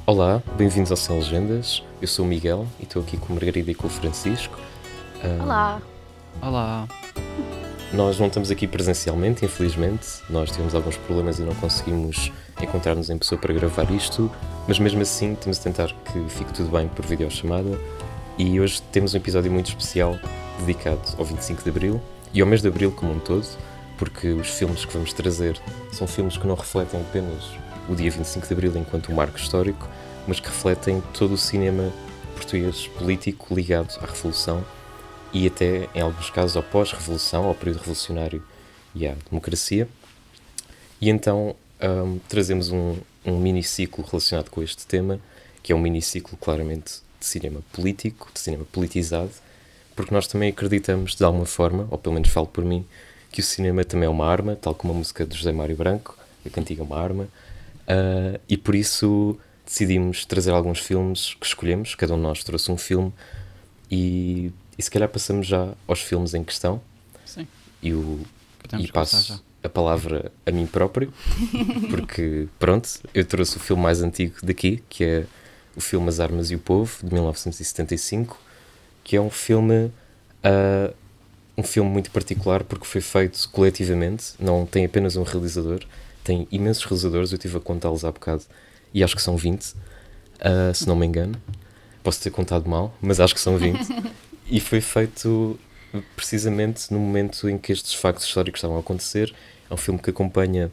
Olá, bem-vindos ao Sem Legendas. Eu sou o Miguel e estou aqui com a Margarida e com o Francisco. Olá. Olá. Nós não estamos aqui presencialmente, infelizmente. Nós tivemos alguns problemas e não conseguimos encontrar-nos em pessoa para gravar isto, mas mesmo assim temos de tentar que fique tudo bem por videochamada. E hoje temos um episódio muito especial dedicado ao 25 de Abril e ao mês de Abril como um todo, porque os filmes que vamos trazer são filmes que não refletem apenas o dia 25 de Abril enquanto um marco histórico, mas que refletem todo o cinema português político ligado à Revolução e até, em alguns casos, ao pós-Revolução, ao período revolucionário e à democracia. E então trazemos um miniciclo relacionado com este tema, que é um miniciclo claramente de cinema político, de cinema politizado, porque nós também acreditamos, de alguma forma, ou pelo menos falo por mim, que o cinema também é uma arma, tal como a música de José Mário Branco, a cantiga é uma arma, e por isso decidimos trazer alguns filmes que escolhemos, cada um de nós trouxe um filme, e se calhar passamos já aos filmes em questão. Sim. E passo a palavra a mim próprio, porque, pronto, eu trouxe o filme mais antigo daqui, que é o filme As Armas e o Povo, de 1975, que é um filme muito particular porque foi feito coletivamente, não tem apenas um realizador, tem imensos realizadores, eu estive a contá-los há bocado, e acho que são 20, se não me engano. Posso ter contado mal, mas acho que são 20. E foi feito precisamente no momento em que estes factos históricos estavam a acontecer. É um filme que acompanha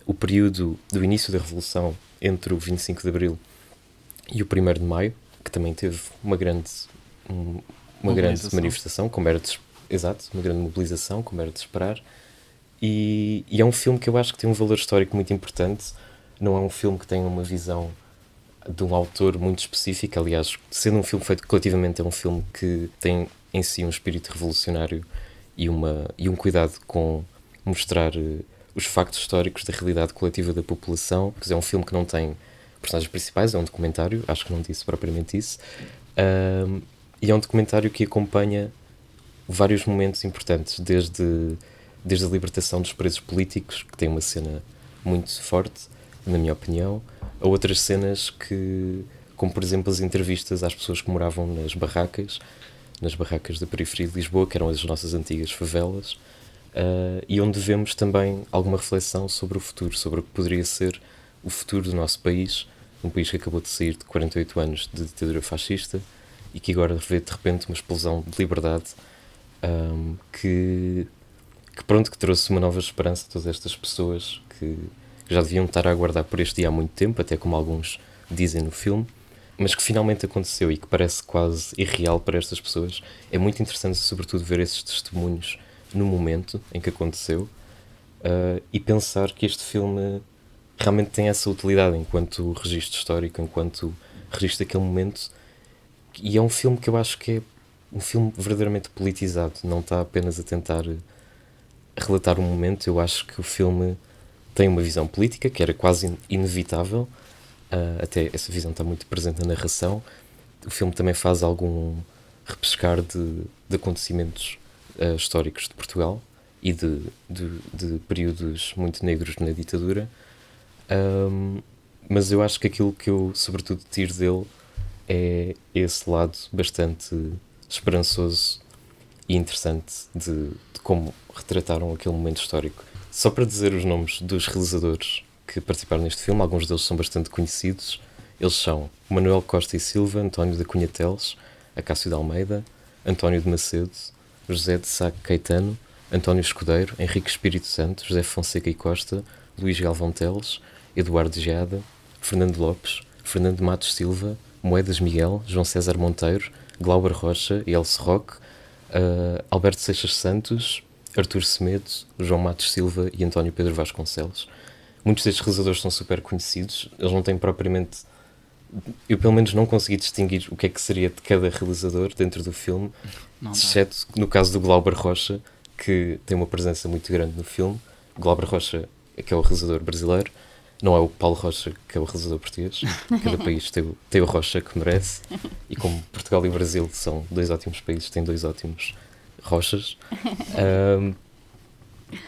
o período do início da Revolução entre o 25 de Abril e o 1º de Maio, que também teve uma grande manifestação, como era de, uma grande mobilização, como era de esperar. E é um filme que eu acho que tem um valor histórico muito importante. Não é um filme que tenha uma visão de um autor muito específico. Aliás, sendo um filme feito coletivamente, é um filme que tem em si um espírito revolucionário e um cuidado com mostrar os factos históricos da realidade coletiva da população. É um filme que não tem personagens principais, é um documentário, acho que não disse propriamente isso, e é um documentário que acompanha vários momentos importantes, desde a libertação dos presos políticos, que tem uma cena muito forte, na minha opinião, a outras cenas como por exemplo as entrevistas às pessoas que moravam nas barracas da periferia de Lisboa, que eram as nossas antigas favelas, e onde vemos também alguma reflexão sobre o futuro, sobre o que poderia ser o futuro do nosso país, um país que acabou de sair de 48 anos de ditadura fascista e que agora vê de repente uma explosão de liberdade, que trouxe uma nova esperança a todas estas pessoas que já deviam estar a aguardar por este dia há muito tempo, até como alguns dizem no filme, mas que finalmente aconteceu e que parece quase irreal para estas pessoas. É muito interessante, sobretudo, ver esses testemunhos no momento em que aconteceu, e pensar que este filme realmente tem essa utilidade enquanto registro histórico, enquanto registro daquele momento, e é um filme que eu acho que é um filme verdadeiramente politizado, não está apenas a tentar relatar um momento. Eu acho que o filme tem uma visão política que era quase inevitável, até essa visão está muito presente na narração. O filme também faz algum repescar de acontecimentos históricos de Portugal e de períodos muito negros na ditadura, mas eu acho que aquilo que eu sobretudo tiro dele é esse lado bastante esperançoso e interessante de como retrataram aquele momento histórico. Só para dizer os nomes dos realizadores que participaram neste filme, alguns deles são bastante conhecidos. Eles são Manuel Costa e Silva, António da Cunha Teles, Acácio de Almeida, António de Macedo, José de Sá Caetano, António Escudeiro, Henrique Espírito Santo, José Fonseca e Costa, Luís Galvão Teles, Eduardo Geada, Fernando Lopes, Fernando Matos Silva, Moedas Miguel, João César Monteiro, Glauber Rocha e Elce Roque, Alberto Seixas Santos, Artur Semedo, João Matos Silva e António Pedro Vasconcelos. Muitos destes realizadores são super conhecidos, eles não têm propriamente... Eu pelo menos não consegui distinguir o que é que seria de cada realizador dentro do filme, exceto no caso do Glauber Rocha, que tem uma presença muito grande no filme. Glauber Rocha, que é o realizador brasileiro, não é o Paulo Rocha, que é o realizador português. Cada país tem o Rocha que merece, e como Portugal e o Brasil são dois ótimos países, têm dois ótimos Rochas.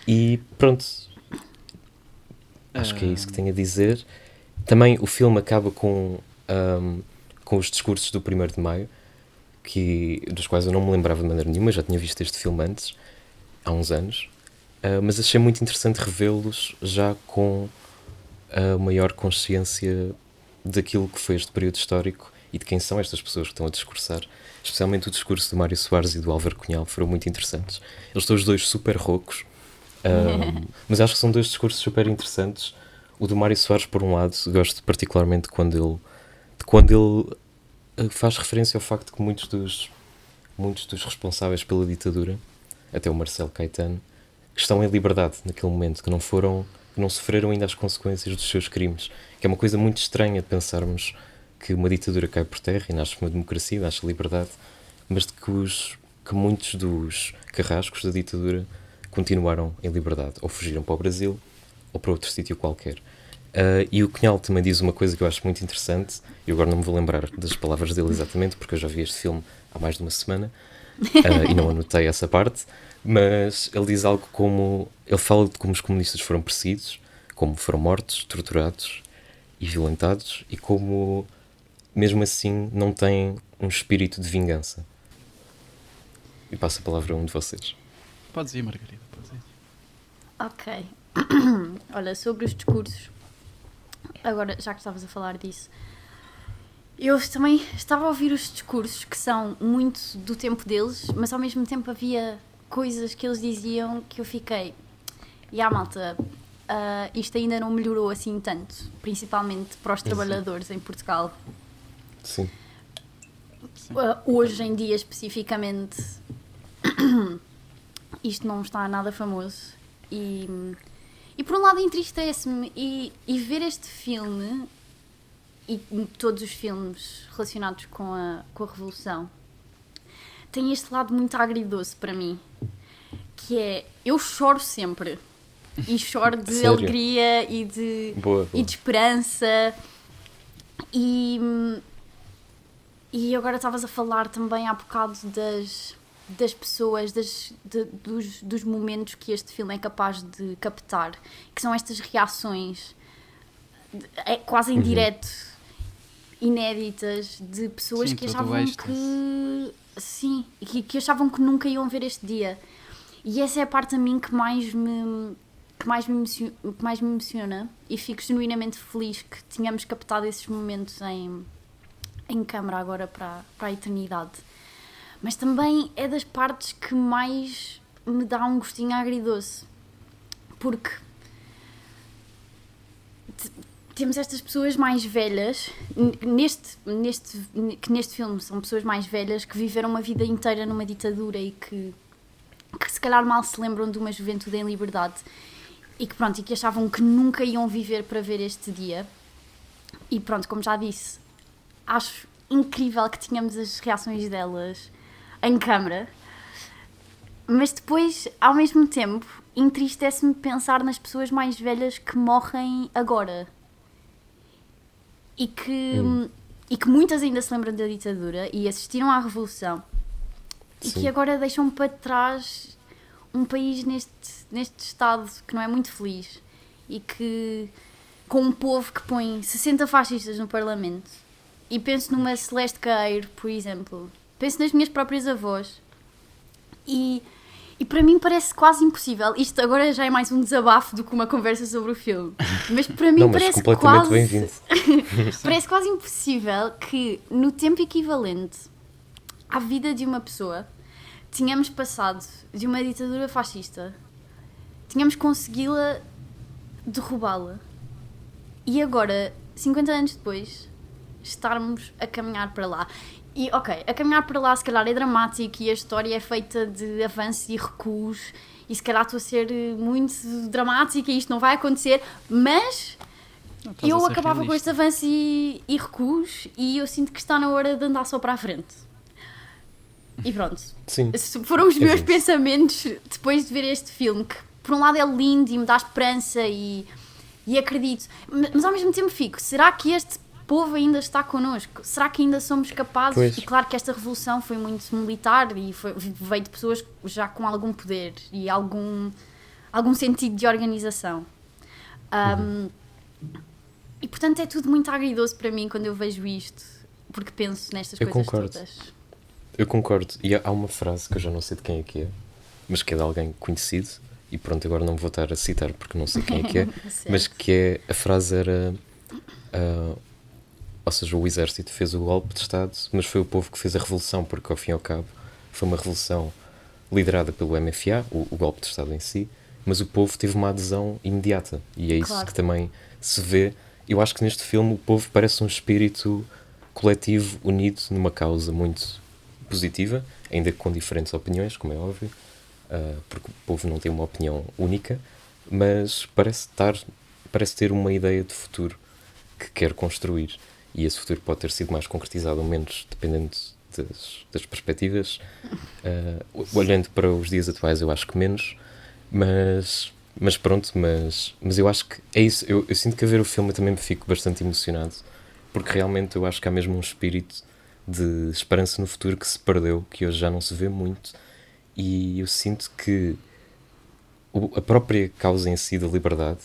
E pronto, acho que é isso que tenho a dizer. Também o filme acaba com com os discursos do 1º de Maio, dos quais eu não me lembrava de maneira nenhuma, já tinha visto este filme antes, há uns anos, mas achei muito interessante revê-los já com a maior consciência daquilo que foi este período histórico e de quem são estas pessoas que estão a discursar. Especialmente o discurso do Mário Soares e do Álvaro Cunhal foram muito interessantes. Eles estão os dois super roucos, mas acho que são dois discursos super interessantes. O do Mário Soares, por um lado, gosto particularmente quando ele faz referência ao facto de que muitos dos responsáveis pela ditadura, até o Marcelo Caetano, que estão em liberdade naquele momento, que não sofreram ainda as consequências dos seus crimes, que é uma coisa muito estranha de pensarmos que uma ditadura cai por terra e nasce uma democracia, nasce a liberdade, mas de que muitos dos carrascos da ditadura continuaram em liberdade, ou fugiram para o Brasil, ou para outro sítio qualquer. E o Cunhal também diz uma coisa que eu acho muito interessante, e agora não me vou lembrar das palavras dele exatamente, porque eu já vi este filme há mais de uma semana, e não anotei essa parte, mas ele diz algo como... Ele fala de como os comunistas foram perseguidos, como foram mortos, torturados e violentados, e como, mesmo assim, não têm um espírito de vingança. E passo a palavra a um de vocês. Podes ir, Margarida, podes ir. Ok. Olha, sobre os discursos, agora, já que estavas a falar disso, eu também estava a ouvir os discursos que são muito do tempo deles, mas ao mesmo tempo havia coisas que eles diziam que eu fiquei... malta, isto ainda não melhorou assim tanto, principalmente para os trabalhadores em Portugal. Sim. Hoje em dia, especificamente, isto não está nada famoso. E por um lado entristece-me e ver este filme e todos os filmes relacionados com a Revolução tem este lado muito agridoce para mim, que é, eu choro sempre e choro de Sério? alegria e de esperança e agora estavas a falar também há bocado das pessoas, dos momentos que este filme é capaz de captar, que são estas reações quase em direto, inéditas, de pessoas que achavam que achavam que nunca iam ver este dia. E essa é a parte a mim que mais me emociona, e fico genuinamente feliz que tenhamos captado esses momentos em câmara agora para a eternidade. Mas também é das partes que mais me dá um gostinho agridoce, porque temos estas pessoas mais velhas, que neste filme são pessoas mais velhas que viveram uma vida inteira numa ditadura e que se calhar mal se lembram de uma juventude em liberdade e que achavam que nunca iam viver para ver este dia. E pronto, como já disse, acho incrível que tínhamos as reações delas em câmara, mas depois, ao mesmo tempo, entristece-me pensar nas pessoas mais velhas que morrem agora e que muitas ainda se lembram da ditadura e assistiram à Revolução. Sim. E que agora deixam para trás um país neste estado que não é muito feliz e que, com um povo que põe 60 fascistas no Parlamento. E penso numa Celeste Caeiro, por exemplo. Penso nas minhas próprias avós. E para mim parece quase impossível. Isto agora já é mais um desabafo do que uma conversa sobre o filme. Mas para mim parece quase... bem-vindo. Parece quase impossível que, no tempo equivalente à vida de uma pessoa, tínhamos passado de uma ditadura fascista, tínhamos conseguido derrubá-la. E agora, 50 anos depois, estarmos a caminhar para lá. E, ok, a caminhar para lá se calhar é dramático e a história é feita de avanços e recuos e se calhar estou a ser muito dramática e isto não vai acontecer, mas eu acabava com este avanço e recuos e eu sinto que está na hora de andar só para a frente. E pronto. Sim. Foram os meus pensamentos depois de ver este filme, que por um lado é lindo e me dá esperança e acredito, mas ao mesmo tempo fico, será que este povo ainda está connosco? Será que ainda somos capazes? Pois. E claro que esta revolução foi muito militar e veio de pessoas já com algum poder e algum sentido de organização. E portanto é tudo muito agridoce para mim quando eu vejo isto, porque penso nestas Eu coisas concordo. todas. Eu concordo. E há uma frase que eu já não sei de quem é, mas que é de alguém conhecido, e pronto, agora não vou estar a citar porque não sei quem é, Certo. mas que é, a frase era, ou seja, o exército fez o golpe de Estado, mas foi o povo que fez a revolução, porque ao fim e ao cabo foi uma revolução liderada pelo MFA, o golpe de Estado em si, mas o povo teve uma adesão imediata, e é isso Claro. que também se vê. Eu acho que neste filme o povo parece um espírito coletivo unido numa causa muito positiva, ainda que com diferentes opiniões, como é óbvio, porque o povo não tem uma opinião única, mas parece ter uma ideia de futuro que quer construir, e esse futuro pode ter sido mais concretizado ou menos, dependendo das perspectivas. Olhando para os dias atuais, eu acho que menos, mas pronto, mas eu acho que é isso. Eu sinto que a ver o filme eu também me fico bastante emocionado, porque realmente eu acho que há mesmo um espírito de esperança no futuro que se perdeu, que hoje já não se vê muito, e eu sinto que a própria causa em si da liberdade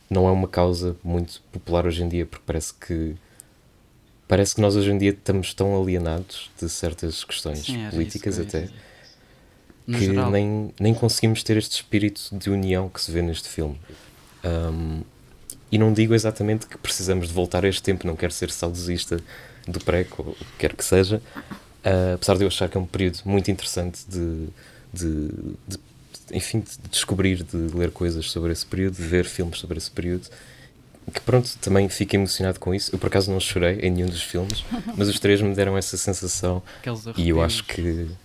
não é uma causa muito popular hoje em dia, porque parece que nós hoje em dia estamos tão alienados de certas questões Sim, era políticas isso que eu ia até, dizer. No que geral, nem conseguimos ter este espírito de união que se vê neste filme. E não digo exatamente que precisamos de voltar a este tempo, não quero ser saudosista do Preco, ou o que quer que seja, apesar de eu achar que é um período muito interessante enfim, de descobrir, de ler coisas sobre esse período, de ver filmes sobre esse período, que pronto, também fico emocionado com isso. Eu por acaso não chorei em nenhum dos filmes, mas os três me deram essa sensação, aqueles e eu acho arrepios, que...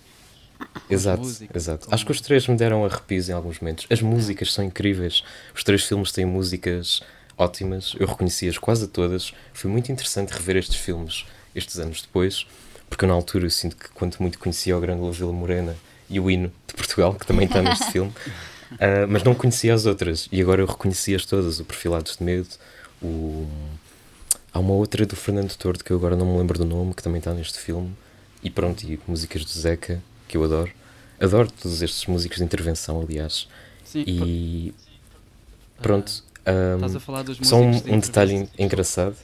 Exato, músicas, exato. com- Acho que os três me deram arrepios em alguns momentos. As músicas são incríveis. Os três filmes têm músicas ótimas. Eu reconheci-as quase todas. Foi muito interessante rever estes filmes estes anos depois, porque eu, na altura, eu sinto que quanto muito conhecia o Grândola Vila Morena e o hino de Portugal, que também está neste filme, mas não conhecia as outras. E agora eu reconheci-as todas. O Perfilados de Medo, há uma outra do Fernando Tordo, que eu agora não me lembro do nome, que também está neste filme. E pronto, e músicas do Zeca, que eu adoro. Adoro todos estes músicos de intervenção, aliás. Sim, E pronto, estás a falar dos só músicos de um detalhe entrevista. engraçado.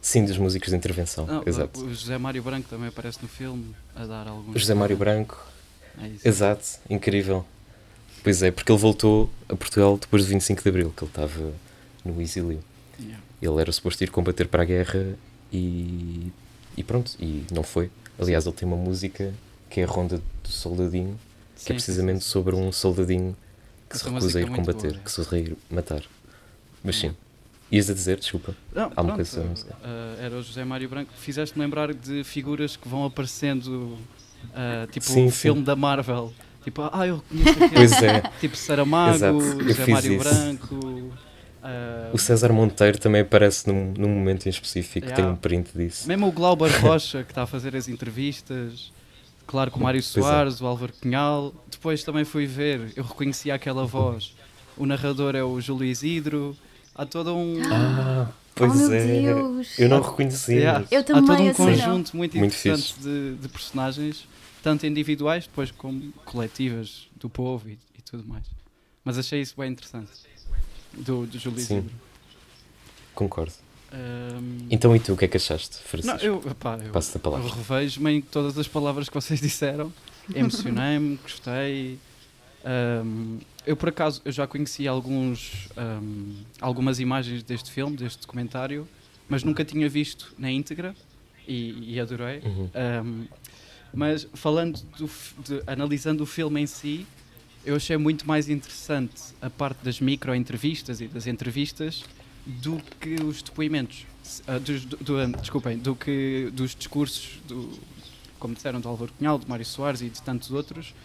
Sim, dos músicos de intervenção, Não, exato. o José Mário Branco também aparece no filme a dar O alguns José Mário detalhes. Branco, É isso. exato, incrível. Pois é, porque ele voltou a Portugal depois de 25 de Abril, que ele estava no exílio. Yeah. Ele era suposto ir combater para a guerra e pronto, e não foi. Aliás, ele tem uma música que é a Ronda do Soldadinho, que é Sim, precisamente sim, sim. sobre um soldadinho que Essa se música recusa a é ir muito combater, boa. que se recusa a ir matar. Mas sim, ias a dizer, desculpa. Não, Há uma pronto, coisa sobre a música. era o José Mário Branco. Fizeste-me lembrar de figuras que vão aparecendo, tipo Sim, o sim. filme da Marvel. Tipo, eu conheço aquele. Pois é, Tipo Saramago, exato, eu José fiz Mário isso. Branco. O César Monteiro também aparece num momento em específico, Yeah. tem um print disso. Mesmo o Glauber Rocha, que está a fazer as entrevistas. Claro que o Mário Pois é. Soares, o Álvaro Cunhal. Depois também fui ver, eu reconheci aquela voz. O narrador é o Júlio Isidro. Há todo um. Pois oh meu é, Deus! eu não reconheci. Yeah. Eu Há todo também, um assim, não. conjunto muito Muito interessante de personagens, tanto individuais, depois como coletivas do povo e tudo mais. Mas achei isso bem interessante. Do Júlio Sim. Isidro. Concordo. Ahm, Então e tu, o que é que achaste, não, Francisco? eu Passo-te a palavra. revejo-me em todas as palavras que vocês disseram. Emocionei-me, gostei. Eu por acaso eu já conheci algumas imagens deste filme, deste documentário, mas nunca tinha visto na íntegra e adorei. Uhum. Mas falando analisando o filme em si, eu achei muito mais interessante a parte das micro-entrevistas e das entrevistas do que os depoimentos. Desculpem, do que dos discursos, como disseram, do Álvaro Cunhal, do Mário Soares e de tantos outros,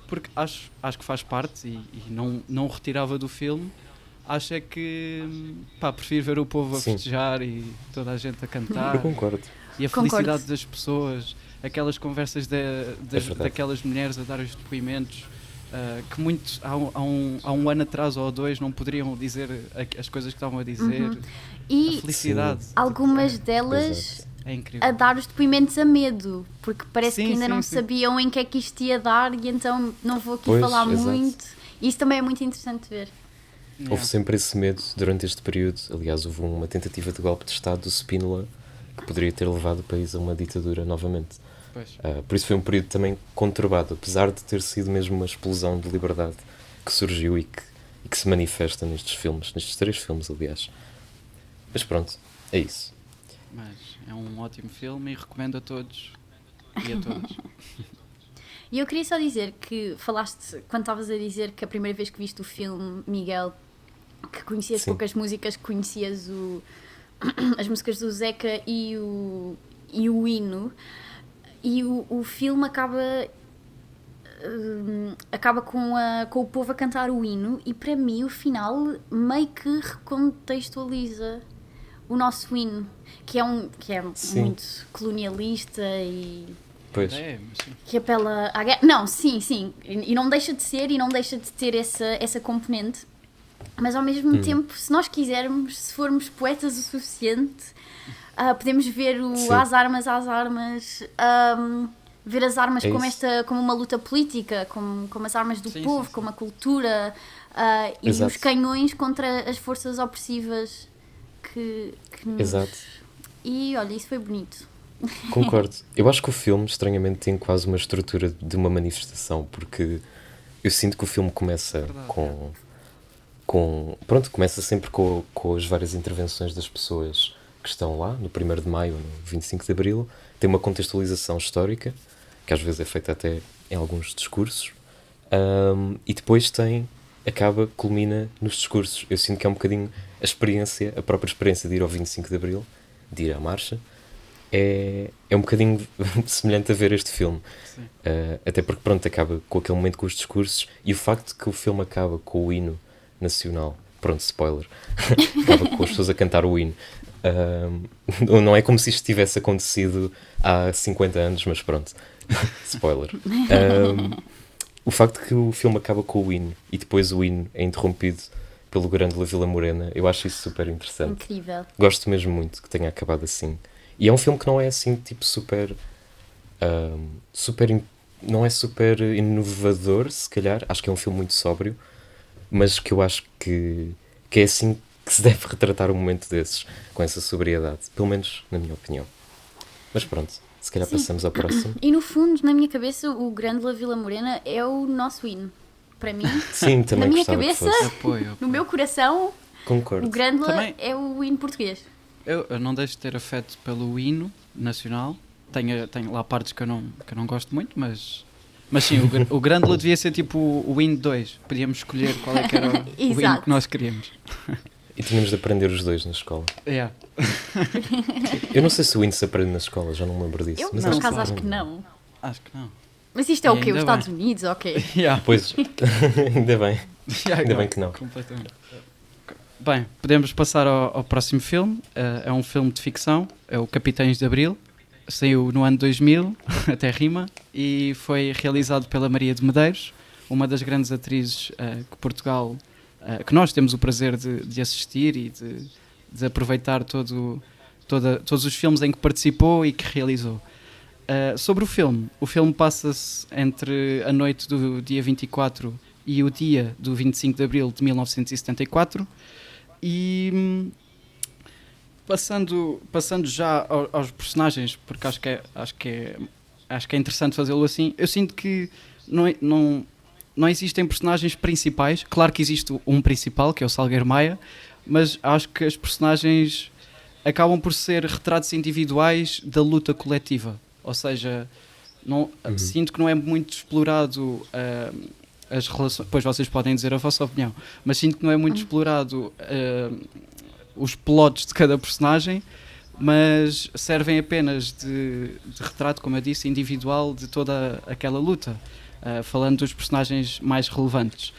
porque acho que faz parte e não o retirava do filme. Acho é que prefiro ver o povo a Sim. festejar e toda a gente a cantar Eu concordo. e a Concordo. felicidade das pessoas, aquelas conversas verdade. daquelas mulheres a dar os depoimentos que muitos há um ano atrás ou dois não poderiam dizer as coisas que estavam a dizer. Uhum. A E felicidade algumas delas Exato. é incrível. a dar os depoimentos a medo, porque parece Sim, que ainda sim, não sim. sabiam em que é que isto ia dar e então não vou aqui Pois, falar exato. muito. Isso também é muito interessante de ver. Houve sempre esse medo durante este período. Aliás, houve uma tentativa de golpe de Estado do Spínola que poderia ter levado o país a uma ditadura novamente. Pois. Por isso foi um período também conturbado, apesar de ter sido mesmo uma explosão de liberdade que surgiu e que se manifesta nestes filmes, nestes 3 filmes, aliás. Mas pronto, é isso. Mas é um ótimo filme e recomendo a todos e a todas. E eu queria só dizer que falaste, quando estavas a dizer que a primeira vez que viste o filme, Miguel, que conhecias Sim. poucas músicas, que conhecias as músicas do Zeca e o hino, e o filme acaba com o povo a cantar o hino, e para mim o final meio que recontextualiza o nosso hino, que é Sim. muito colonialista e Pois, Mas sim. que apela à guerra. Não, sim. E não deixa de ser e não deixa de ter essa componente. Mas ao mesmo tempo, se nós quisermos, se formos poetas o suficiente, podemos ver Sim. às armas, ver as armas É como, isso. como uma luta política, como as armas do Sim, povo, sim. como a cultura, e Exato. os canhões contra as forças opressivas que nos... exato. E olha, isso foi bonito. Concordo. Eu acho que o filme, estranhamente, tem quase uma estrutura de uma manifestação, porque eu sinto que o filme começa Verdade. Pronto, começa sempre com as várias intervenções das pessoas que estão lá, no 1º de maio, no 25 de abril. Tem uma contextualização histórica, que às vezes é feita até em alguns discursos, e depois culmina nos discursos. Eu sinto que é um bocadinho a própria experiência de ir ao 25 de abril, de ir à marcha, é um bocadinho semelhante a ver este filme. Sim. Até porque, pronto, acaba com aquele momento com os discursos, e o facto de que o filme acaba com o hino nacional, pronto, spoiler, acaba com as pessoas a cantar o hino. Não é como se isto tivesse acontecido há 50 anos, mas pronto, spoiler. O facto de que o filme acaba com o hino e depois o hino é interrompido pelo Grândola Vila Morena, eu acho isso super interessante. Incrível. Gosto mesmo muito que tenha acabado assim. E é um filme que não é assim, tipo, não é super inovador, se calhar. Acho que é um filme muito sóbrio, mas que eu acho que é assim que se deve retratar um momento desses, com essa sobriedade. Pelo menos na minha opinião. Mas pronto, se calhar Sim. passamos ao próximo. E no fundo, na minha cabeça, o Grândola Vila Morena é o nosso hino. Para mim, Sim, também na minha gostava cabeça, que fosse. Apoio. no meu coração, Concordo. o Grândola Também- é o hino português. Eu não deixo de ter afeto pelo hino nacional. Tenho lá partes que eu não gosto muito, mas sim, o Grândola devia ser tipo o hino 2. Podíamos escolher qual é que era o hino Exato. que nós queríamos. E tínhamos de aprender os dois na escola. Yeah. Eu não sei se o hino se aprende na escola, já não me lembro disso. Eu, mas por não, acaso, claro. acho que não. Acho que não. Mas isto é o E quê? Os ainda Estados bem. Unidos? Ok. Yeah. Pois, ainda bem. Ainda bem que não. Completamente. Bem, podemos passar ao próximo filme. É um filme de ficção, é o Capitães de Abril. Saiu no ano 2000, até rima, e foi realizado pela Maria de Medeiros, uma das grandes atrizes que Portugal, que nós temos o prazer de assistir e de aproveitar todos os filmes em que participou e que realizou. Sobre o filme passa-se entre a noite do dia 24 e o dia do 25 de abril de 1974, e passando já aos personagens, porque acho que é interessante fazê-lo assim. Eu sinto que não existem personagens principais. Claro que existe um principal, que é o Salgueiro Maia, mas acho que as personagens acabam por ser retratos individuais da luta coletiva. Ou seja, sinto que não é muito explorado as relações. Pois vocês podem dizer a vossa opinião, mas sinto que não é muito explorado os plots de cada personagem, mas servem apenas de retrato, como eu disse, individual de toda aquela luta, falando dos personagens mais relevantes.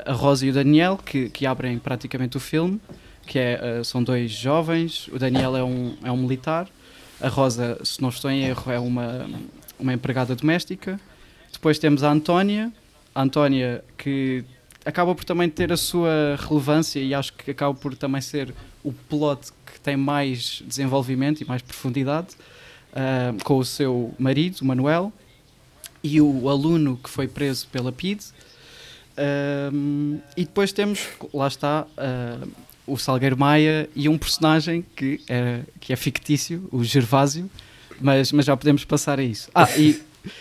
A Rosa e o Daniel, que abrem praticamente o filme, são dois jovens. O Daniel é um militar. A Rosa, se não estou em erro, é uma empregada doméstica. Depois temos a Antónia, que acaba por também ter a sua relevância e acho que acaba por também ser o plot que tem mais desenvolvimento e mais profundidade, com o seu marido, o Manuel, e o aluno que foi preso pela PIDE. E depois temos, lá está, o Salgueiro Maia e um personagem que é fictício, o Gervásio, mas já podemos passar a isso.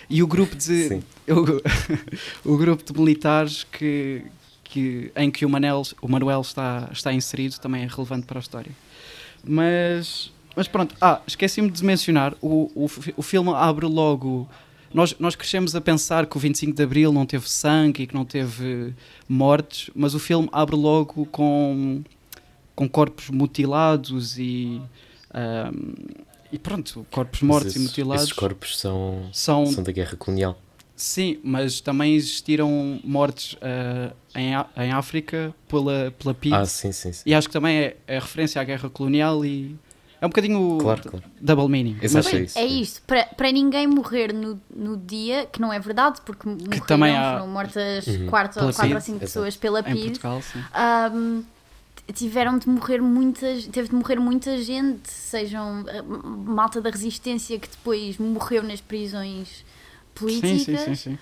E o grupo de o grupo de militares em que o Manuel está inserido também é relevante para a história. Mas pronto, esqueci-me de mencionar, o filme abre logo. Nós crescemos a pensar que o 25 de Abril não teve sangue e que não teve mortes, mas o filme abre logo com corpos mutilados e pronto, corpos mortos e mutilados. Esses corpos são da guerra colonial. Sim, mas também existiram mortes em África pela PIDE. Sim. E acho que também é referência à guerra colonial e é um bocadinho claro. double meaning. Exato, Mas, é isto, para ninguém morrer no dia, que não é verdade, porque foram mortas 4 ou 5 pessoas pela PIDE. Em Portugal, sim. Teve de morrer muita gente, sejam malta da resistência que depois morreu nas prisões políticas. Sim.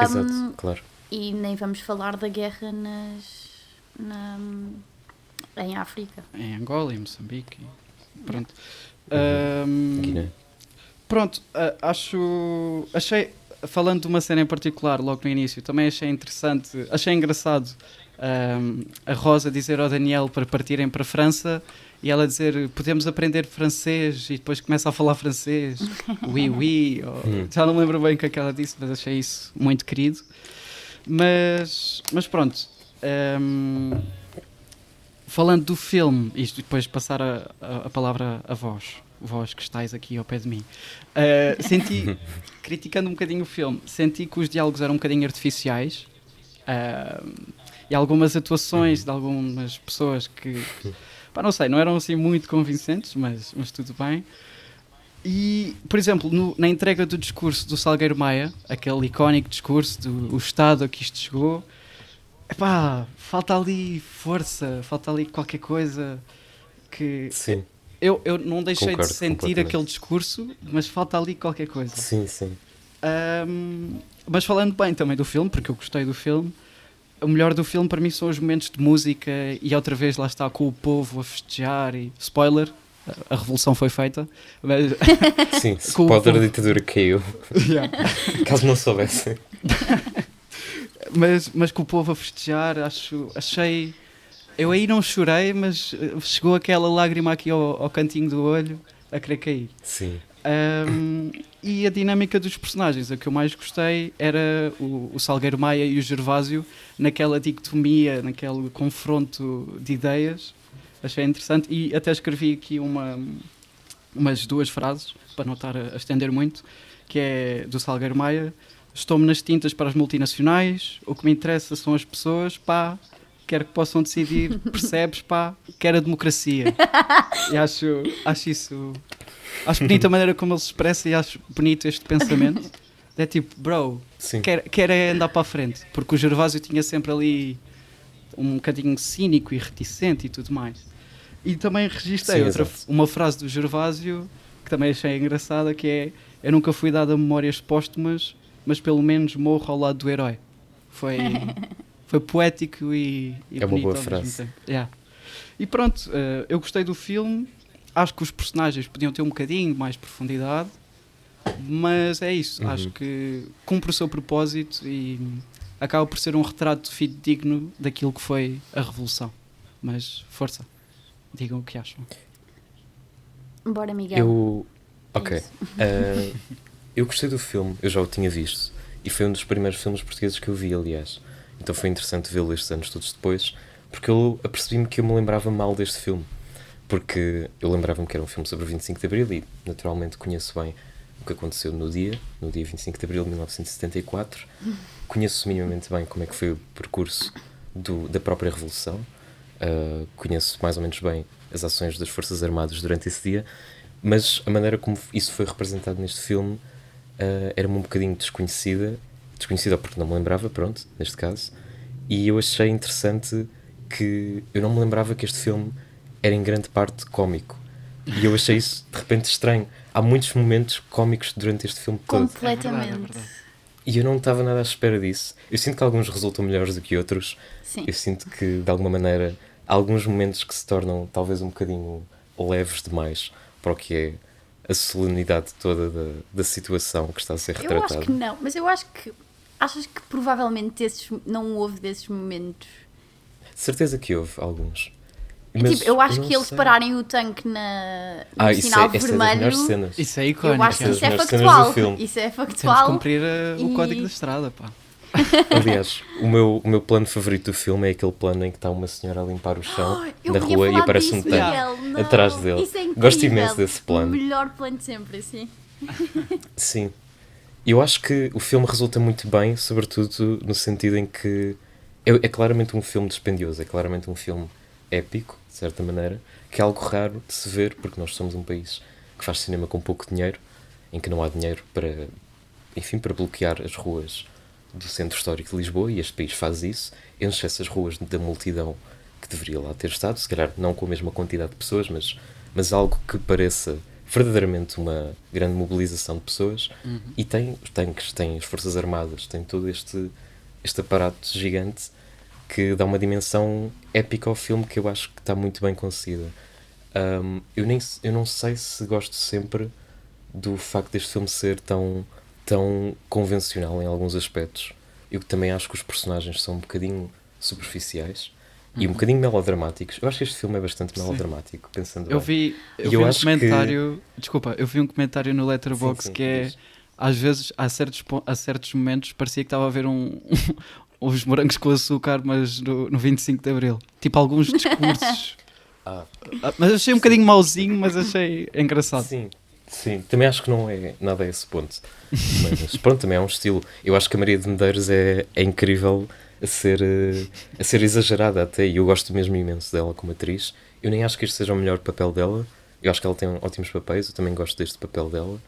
Exato, claro. E nem vamos falar da guerra em África. Em Angola, em Moçambique. Pronto. Guiné. Pronto, achei, falando de uma cena em particular, logo no início, também achei engraçado a Rosa dizer ao Daniel para partirem para a França e ela dizer, podemos aprender francês, e depois começa a falar francês, oui, já não me lembro bem o que é que ela disse, mas achei isso muito querido. Mas pronto, falando do filme, isto depois passar a palavra a vós que estáis aqui ao pé de mim, senti, criticando um bocadinho o filme, senti que os diálogos eram um bocadinho artificiais, e algumas atuações de algumas pessoas que não sei, não eram assim muito convincentes, mas tudo bem. E, por exemplo, na entrega do discurso do Salgueiro Maia, aquele icónico discurso do Estado a que isto chegou, falta ali força, falta ali qualquer coisa que... Sim. Eu não deixei Concordo, de sentir aquele discurso, mas falta ali qualquer coisa. Sim. Mas falando bem também do filme, porque eu gostei do filme, o melhor do filme para mim são os momentos de música e outra vez lá está com o povo a festejar e... Spoiler, a revolução foi feita. Mas... Sim, spoiler, a ditadura caiu. Yeah. Caso não soubessem. Mas com o povo a festejar, achei... Eu aí não chorei, mas chegou aquela lágrima aqui ao cantinho do olho a querer cair. Sim. E a dinâmica dos personagens, a que eu mais gostei era o Salgueiro Maia e o Gervásio, naquela dicotomia, naquele confronto de ideias. Achei interessante e até escrevi aqui umas 2 frases para não estar a estender muito, que é do Salgueiro Maia: estou-me nas tintas para as multinacionais, o que me interessa são as pessoas, quero que possam decidir, percebes, quero a democracia. E acho isso... Acho bonita a maneira como ele se expressa e acho bonito este pensamento. É tipo, bro, quer é andar para a frente. Porque o Gervásio tinha sempre ali um bocadinho cínico e reticente e tudo mais. E também registrei uma frase do Gervásio que também achei engraçada, que é: eu nunca fui dado a memórias póstumas, mas pelo menos morro ao lado do herói. Foi poético e é bonito uma boa ao frase. mesmo tempo. Yeah. E pronto, eu gostei do filme. Acho que os personagens podiam ter um bocadinho mais profundidade, mas é isso. Acho que cumpre o seu propósito e acaba por ser um retrato fidedigno daquilo que foi a Revolução. Mas força, digam o que acham. Bora, Miguel. Eu gostei do filme, eu já o tinha visto e foi um dos primeiros filmes portugueses que eu vi, aliás. Então foi interessante vê-lo estes anos todos depois, porque eu apercebi-me que eu me lembrava mal deste filme. Porque eu lembrava-me que era um filme sobre o 25 de Abril e, naturalmente, conheço bem o que aconteceu no dia 25 de Abril de 1974. Conheço minimamente bem como é que foi o percurso da própria Revolução. Conheço mais ou menos bem as ações das Forças Armadas durante esse dia, mas a maneira como isso foi representado neste filme era-me um bocadinho desconhecida porque não me lembrava, pronto, neste caso, e eu achei interessante que eu não me lembrava que este filme era em grande parte cómico. E eu achei isso de repente estranho. Há muitos momentos cómicos durante este filme todo. Completamente. É verdade. E eu não estava nada à espera disso. Eu sinto que alguns resultam melhores do que outros. Sim. Eu sinto que, de alguma maneira, há alguns momentos que se tornam talvez um bocadinho leves demais para o que é a solenidade toda da situação que está a ser Eu retratada. acho que não, mas eu acho que. Achas que provavelmente não houve desses momentos? De certeza que houve alguns. Tipo, eu acho não que eles sei. pararem o tanque no sinal Essa é das melhores vermelho. cenas. Isso é Eu icónico. acho que das isso é melhores cenas do factual. filme. Isso é Temos que factual. cumprir o E- código da estrada, pá. Aliás, o meu plano favorito do filme é aquele plano em que está uma senhora a limpar o chão Eu na ia rua e falar aparece disso, um tanque Miguel, não. atrás dele. Isso é incrível. Gosto imenso desse plano. O melhor plano de sempre, assim. Sim. Eu acho que o filme resulta muito bem, sobretudo no sentido em que é claramente um filme dispendioso, é claramente um filme épico, de certa maneira, que é algo raro de se ver, porque nós somos um país que faz cinema com pouco dinheiro, em que não há dinheiro para, enfim, para bloquear as ruas do centro histórico de Lisboa, e este país faz isso, enche essas ruas da multidão que deveria lá ter estado, se calhar não com a mesma quantidade de pessoas, mas algo que pareça verdadeiramente uma grande mobilização de pessoas. E tem os tanques, tem as forças armadas, tem todo este aparato gigante que dá uma dimensão épica ao filme que eu acho que está muito bem conseguida. Eu não sei se gosto sempre do facto deste filme ser tão convencional em alguns aspectos. Eu também acho que os personagens são um bocadinho superficiais e um bocadinho melodramáticos. Eu acho que este filme é bastante melodramático, pensando Eu bem. vi eu um acho comentário. Desculpa, eu vi um comentário no Letterboxd Sim, que é. diz. Às vezes, a certos momentos, parecia que estava a ver os morangos com açúcar, mas no 25 de Abril. Tipo, alguns discursos. Ah, Mas achei um bocadinho mauzinho, mas achei engraçado. sim, também acho que não é nada a esse ponto. Mas pronto, também é um estilo. Eu acho que a Maria de Medeiros é incrível a ser exagerada até, e eu gosto mesmo imenso dela como atriz. Eu nem acho que este seja o melhor papel dela. Eu acho que ela tem ótimos papéis, eu também gosto deste papel dela.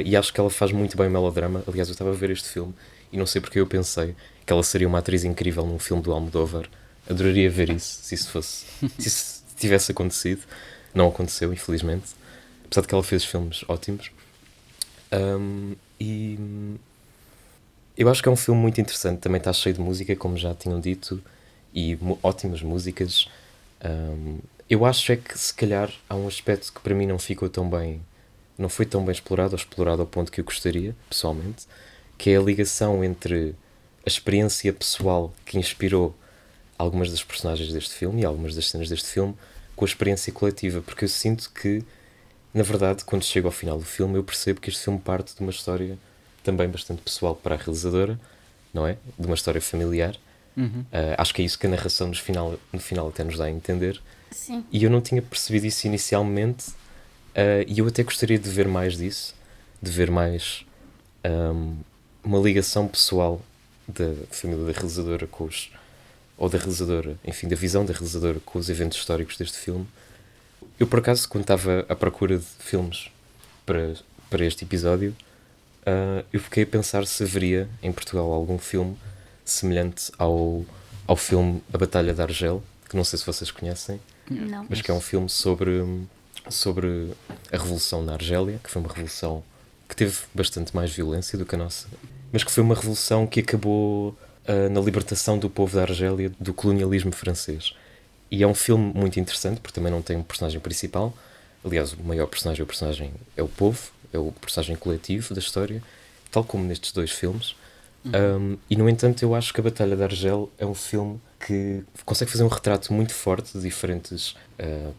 E acho que ela faz muito bem o melodrama. Aliás, eu estava a ver este filme e não sei porque eu pensei que ela seria uma atriz incrível num filme do Almodóvar. Adoraria ver isso, se isso tivesse acontecido. Não aconteceu, infelizmente. Apesar de que ela fez filmes ótimos. E eu acho que é um filme muito interessante. Também está cheio de música, como já tinham dito, e ótimas músicas. Eu acho é que se calhar há um aspecto que para mim não ficou tão bem, não foi tão bem explorado, ou explorado ao ponto que eu gostaria, pessoalmente, que é a ligação entre a experiência pessoal que inspirou algumas das personagens deste filme e algumas das cenas deste filme com a experiência coletiva, porque eu sinto que, na verdade, quando chego ao final do filme, eu percebo que este filme parte de uma história também bastante pessoal para a realizadora, não é? De uma história familiar. Acho que é isso que a narração no final até nos dá a entender. Sim. E eu não tinha percebido isso inicialmente, e eu até gostaria de ver mais disso, de ver mais uma ligação pessoal da família da realizadora ou da realizadora, enfim, da visão da realizadora com os eventos históricos deste filme. Eu, por acaso, quando estava à procura de filmes para este episódio, eu fiquei a pensar se haveria em Portugal algum filme semelhante ao filme A Batalha de Argel, que não sei se vocês conhecem, Não. mas que é um filme sobre a revolução na Argélia, que foi uma revolução que teve bastante mais violência do que a nossa, mas que foi uma revolução que acabou na libertação do povo da Argélia do colonialismo francês. E é um filme muito interessante, porque também não tem um personagem principal. Aliás, o maior personagem é o povo, é o personagem coletivo da história, tal como nestes dois filmes. E, no entanto, eu acho que A Batalha de Argel é um filme que consegue fazer um retrato muito forte de diferentes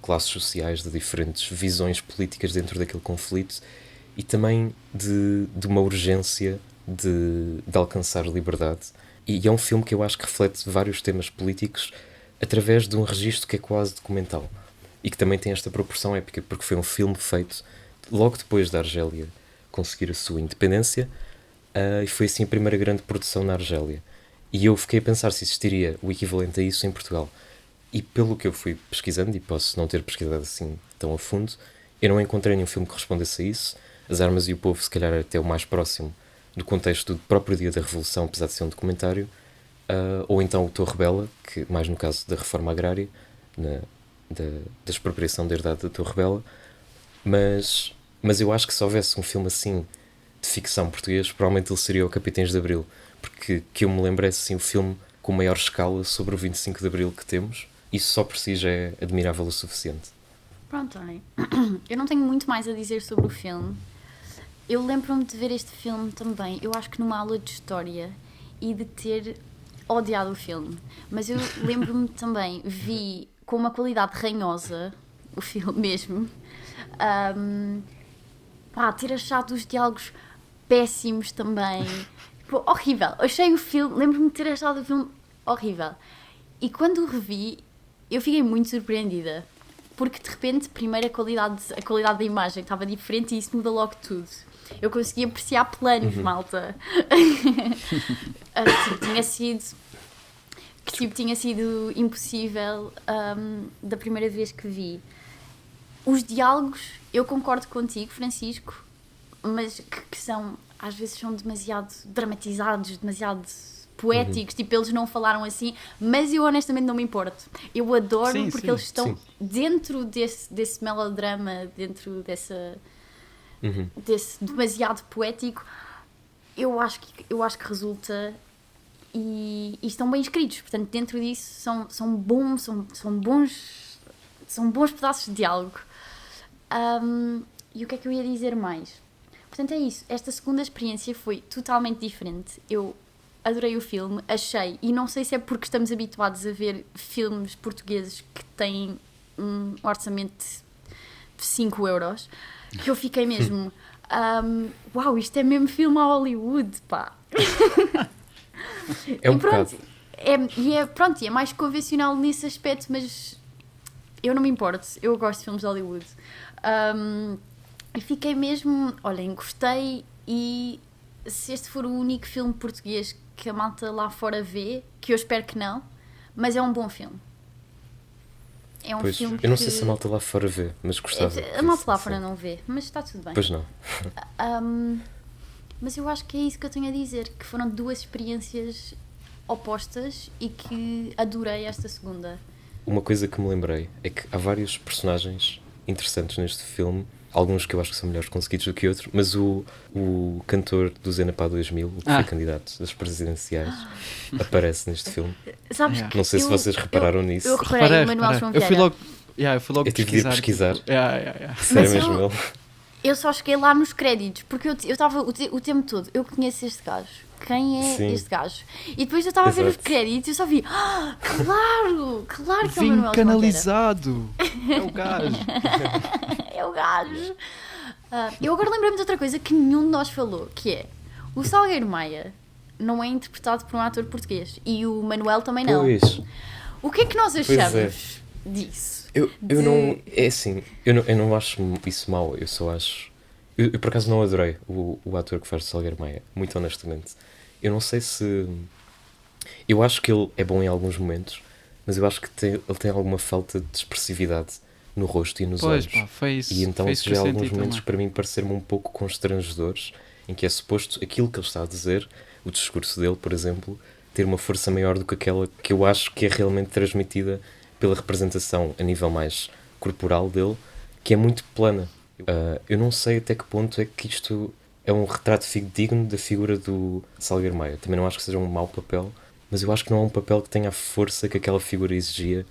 classes sociais, de diferentes visões políticas dentro daquele conflito, e também de uma urgência de alcançar liberdade. E é um filme que eu acho que reflete vários temas políticos através de um registro que é quase documental, e que também tem esta proporção épica, porque foi um filme feito logo depois da Argélia conseguir a sua independência, e foi assim a primeira grande produção na Argélia. E eu fiquei a pensar se existiria o equivalente a isso em Portugal. E pelo que eu fui pesquisando, e posso não ter pesquisado assim tão a fundo, eu não encontrei nenhum filme que respondesse a isso. As Armas e o Povo, se calhar, é até o mais próximo do contexto do próprio dia da Revolução, apesar de ser um documentário. Ou então o Torre Bela, que mais no caso da reforma agrária, da expropriação da herdade da Torre Bela. Mas eu acho que se houvesse um filme assim, de ficção português, provavelmente ele seria o Capitães de Abril, porque que eu me lembro é assim, o filme com maior escala sobre o 25 de Abril que temos, isso só por si já é admirável o suficiente. Pronto, olhem. Eu não tenho muito mais a dizer sobre o filme. Eu lembro-me de ver este filme também, eu acho que numa aula de história, e de ter odiado o filme. Mas eu lembro-me também, vi com uma qualidade ranhosa, o filme mesmo, ter achado os diálogos péssimos também. Tipo, horrível. Eu achei o filme, lembro-me de ter achado o filme horrível. E quando o revi, eu fiquei muito surpreendida. Porque de repente, primeiro a qualidade da imagem estava diferente e isso muda logo tudo. Eu consegui apreciar planos, malta. Tinha sido impossível da primeira vez que vi. Os diálogos, eu concordo contigo, Francisco, mas que são, às vezes são demasiado dramatizados, demasiado poéticos, tipo, eles não falaram assim, mas eu honestamente não me importo. Eu adoro porque eles estão dentro desse melodrama, dentro desse demasiado poético. Eu acho que resulta e estão bem escritos, portanto dentro disso são bons pedaços de diálogo. E o que é que eu ia dizer mais? Portanto é isso, esta segunda experiência foi totalmente diferente. Eu adorei o filme, achei, e não sei se é porque estamos habituados a ver filmes portugueses que têm um orçamento de 5 euros, que eu fiquei mesmo uau, isto é mesmo filme a Hollywood, pá. É um bocado. É mais convencional nesse aspecto, mas eu não me importo, eu gosto de filmes de Hollywood. E fiquei mesmo, olhem, gostei, e se este for o único filme português que a malta lá fora vê, que eu espero que não, mas é um bom filme. É um filme eu não sei se a malta lá fora vê, mas gostava. A malta lá fora não vê, mas está tudo bem. Pois não. Mas eu acho que é isso que eu tenho a dizer, que foram duas experiências opostas e que adorei esta segunda. Uma coisa que me lembrei é que há vários personagens interessantes neste filme, alguns que eu acho que são melhores conseguidos do que outros, mas o cantor do Zenapá 2000, o que foi candidato das presidenciais, aparece neste filme. Sabes Não sei se vocês repararam nisso. Eu reparei, Manuel João Vieira. Eu fui logo Eu tive de ir pesquisar. Sério mesmo ele. Eu só cheguei lá nos créditos, porque eu estava o tempo todo, eu conheço este gajo. Quem é este gajo? E depois eu estava a ver os créditos e eu só vi, claro que é o Manuel João Vieira. Canalizado. É o gajo. É o gajo. Eu agora lembrei-me de outra coisa que nenhum de nós falou, que é, o Salgueiro Maia não é interpretado por um ator português e o Manuel também não. Pois. O que é que nós achamos disso? Eu não... É assim, eu não acho isso mau, eu só acho... Eu por acaso não adorei o ator que faz o Salgueiro Maia, muito honestamente. Eu não sei se... Eu acho que ele é bom em alguns momentos, mas eu acho que ele tem alguma falta de expressividade no rosto e nos olhos. Pá, foi isso. E então isso já há alguns momentos também. que para mim pareceram-me um pouco constrangedores, em que é suposto aquilo que ele está a dizer, o discurso dele, por exemplo, ter uma força maior do que aquela que eu acho que é realmente transmitida pela representação a nível mais corporal dele, que é muito plana. Eu não sei até que ponto é que isto é um retrato digno da figura do Salgueiro Maia. Também não acho que seja um mau papel, mas eu acho que não é um papel que tenha a força que aquela figura exigia,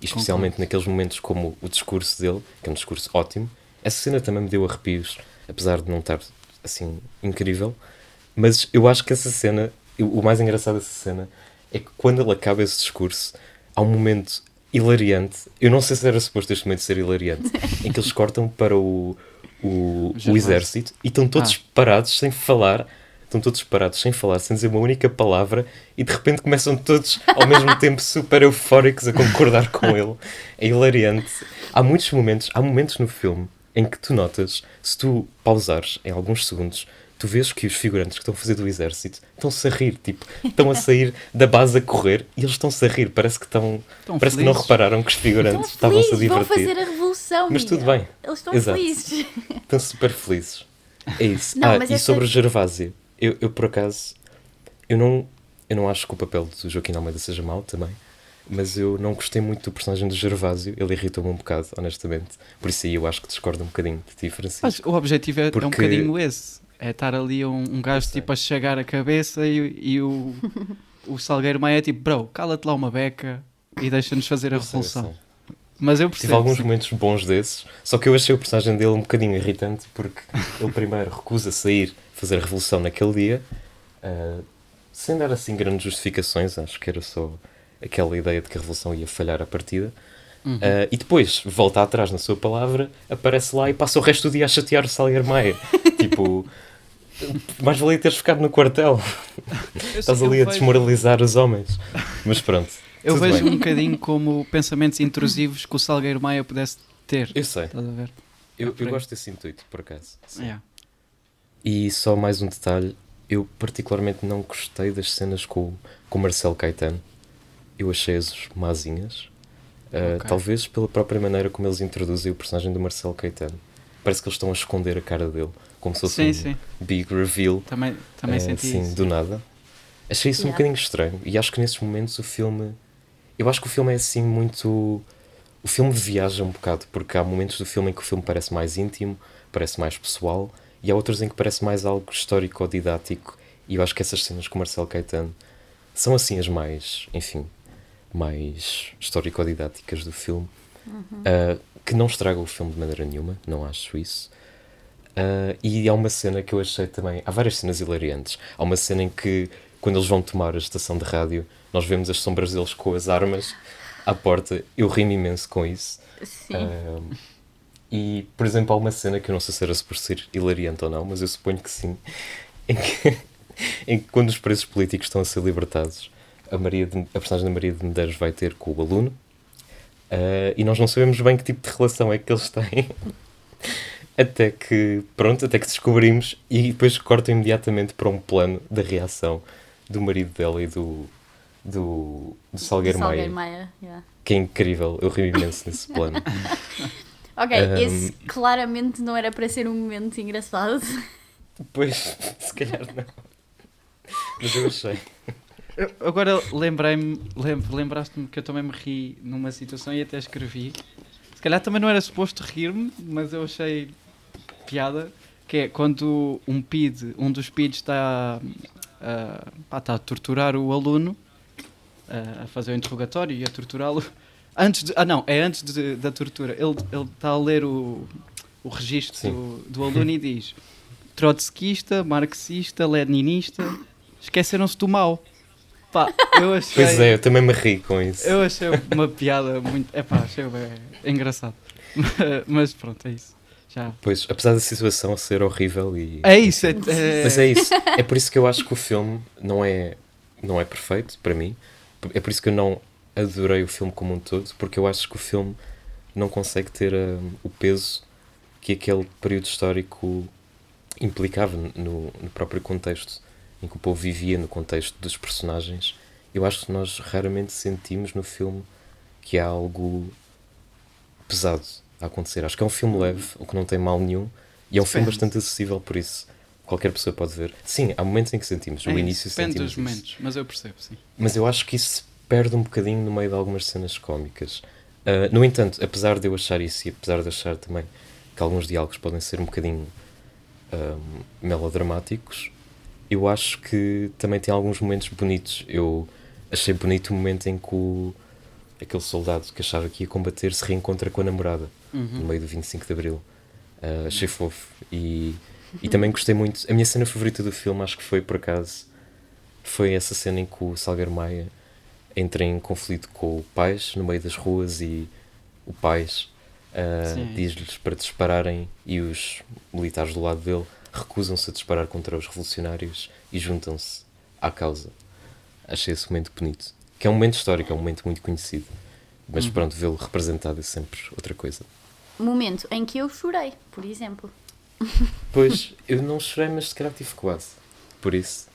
e especialmente naqueles momentos como o discurso dele, que é um discurso ótimo. Essa cena também me deu arrepios, apesar de não estar assim incrível, mas eu acho que essa cena, o mais engraçado dessa cena é que quando ele acaba esse discurso, há um momento hilariante, eu não sei se era suposto este momento ser hilariante, em que eles cortam para o exército e estão todos parados sem falar, sem dizer uma única palavra, e de repente começam todos ao mesmo tempo super eufóricos a concordar com ele. É hilariante. Há momentos no filme em que tu notas, se tu pausares em alguns segundos, tu vês que os figurantes que estão a fazer do exército estão-se a rir, tipo, estão a sair da base a correr e eles estão-se a rir, parece que não repararam que os figurantes estavam-se a divertir. Vão fazer a revolução, mas tudo bem. Eles estão felizes. Estão super felizes. É isso. Não, e sobre o Gervásio, eu por acaso, eu não acho que o papel do Joaquim Almeida seja mau também, mas eu não gostei muito do personagem do Gervásio, ele irritou-me um bocado, honestamente. Por isso aí eu acho que discordo um bocadinho de ti, Francisco. Mas o objetivo é um bocadinho esse. É estar ali um gajo sei. tipo a chegar a cabeça e o Salgueiro Maia é tipo, bro, cala-te lá uma beca e deixa-nos fazer a Eu sei, eu revolução. sei. Mas eu Tive percebo, alguns sim. momentos bons desses, só que eu achei o personagem dele um bocadinho irritante porque ele primeiro recusa sair fazer a revolução naquele dia, ah, sem dar assim grandes justificações, acho que era só aquela ideia de que a revolução ia falhar à partida. Uhum. E depois volta atrás na sua palavra, aparece lá e passa o resto do dia a chatear o Salgueiro Maia. Tipo, mais valia teres ficado no quartel. Estás ali a desmoralizar os homens. Mas pronto, Eu tudo vejo bem. um bocadinho como pensamentos intrusivos que o Salgueiro Maia pudesse ter. Eu sei, Estás a ver? eu por aí. gosto desse intuito, por acaso. Sim. Yeah. E só mais um detalhe, eu particularmente não gostei das cenas com o Marcelo Caetano. Eu achei-as mazinhas. Ok. Talvez pela própria maneira como eles introduzem o personagem do Marcelo Caetano. Parece que eles estão a esconder a cara dele, como se fosse Sim, um sim. big reveal, Também senti assim, isso. do nada. Achei isso um Yeah. bocadinho estranho. E acho que nesses momentos o filme... Eu acho que o filme é assim muito... O filme viaja um bocado, porque há momentos do filme em que o filme parece mais íntimo, parece mais pessoal, e há outros em que parece mais algo histórico ou didático. E eu acho que essas cenas com o Marcelo Caetano são assim as mais, enfim, mais histórico-didáticas do filme. Que não estraga o filme de maneira nenhuma, não acho isso. E há uma cena que eu achei também... Há várias cenas hilariantes. Há uma cena em que, quando eles vão tomar a estação de rádio, nós vemos as sombras deles com as armas à porta. Eu ri-me imenso com isso. Sim. E, por exemplo, há uma cena que eu não sei se era suposto ser hilariante ou não, mas eu suponho que sim, em que, em que quando os presos políticos estão a ser libertados, a personagem da Maria de Medeiros vai ter com o aluno, e nós não sabemos bem que tipo de relação é que eles têm, até que descobrimos, e depois cortam imediatamente para um plano da reação do marido dela e do Salgueiro Do Salgueiro Maia, Maia. Yeah. que é incrível, eu ri imenso nesse plano. Ok, esse claramente não era para ser um momento engraçado. Pois, se calhar não. Mas eu achei. Agora lembraste-me que eu também me ri numa situação e até escrevi. Se calhar também não era suposto rir-me, mas eu achei piada, que é quando um dos PIDs está a torturar o aluno, a fazer o interrogatório e a torturá-lo. Antes da tortura. Ele está a ler o registro do aluno e diz: trotskista, marxista, leninista, esqueceram-se do mal. Pá, eu achei... Pois é, eu também me ri com isso. Eu achei uma piada muito... achei engraçado. Mas pronto, é isso. Já. Pois, apesar da situação ser horrível e... É isso. Mas é isso. É por isso que eu acho que o filme não é perfeito, para mim. É por isso que eu não adorei o filme como um todo, porque eu acho que o filme não consegue ter o peso que aquele período histórico implicava no próprio contexto em que o povo vivia, no contexto dos personagens. Eu acho que nós raramente sentimos no filme que há algo pesado a acontecer. Acho que é um filme leve, o que não tem mal nenhum, e é um filme bastante acessível, por isso qualquer pessoa pode ver. Sim, há momentos em que sentimos, no início depende sentimos dos momentos, mas eu percebo, sim. mas eu acho que isso se perde um bocadinho no meio de algumas cenas cómicas. No entanto, apesar de eu achar isso, e apesar de achar também que alguns diálogos podem ser um bocadinho melodramáticos, eu acho que também tem alguns momentos bonitos. Eu achei bonito o momento em que aquele soldado que achava que ia combater se reencontra com a namorada no meio do 25 de Abril. Achei fofo. E também gostei muito. A minha cena favorita do filme, acho que foi, por acaso, foi essa cena em que o Salgueiro Maia entra em conflito com o Pais no meio das ruas e o Pais diz-lhes para dispararem e os militares do lado dele recusam-se a disparar contra os revolucionários e juntam-se à causa. Achei esse momento bonito. Que é um momento histórico, é um momento muito conhecido. Mas pronto, vê-lo representado é sempre outra coisa. Momento em que eu chorei, por exemplo. Pois, eu não chorei, mas se calhar tive quase. Por isso.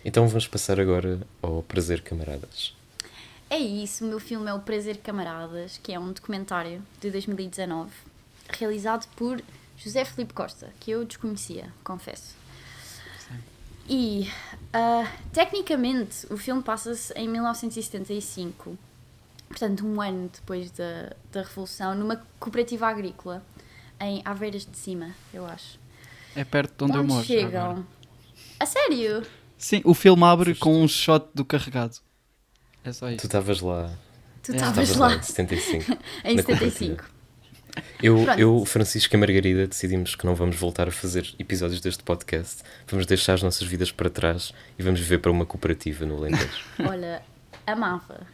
Então vamos passar agora ao Prazer, Camaradas. É isso, o meu filme é O Prazer, Camaradas, que é um documentário de 2019, realizado por José Filipe Costa, que eu desconhecia, confesso. Sim. E, tecnicamente, o filme passa-se em 1975, portanto, um ano depois da Revolução, numa cooperativa agrícola, em Aveiras de Cima, eu acho. É perto de onde eu Onde moro. chegam? Agora. A sério? Sim, o filme abre com um shot do carregado. É só Tu isso. estavas lá. Tu É. estavas Estavas lá lá em 75. em na 75. Eu, Pronto. o Francisco e a Margarida decidimos que não vamos voltar a fazer episódios deste podcast. Vamos deixar as nossas vidas para trás e vamos viver para uma cooperativa no Alentejo. Olha, amava.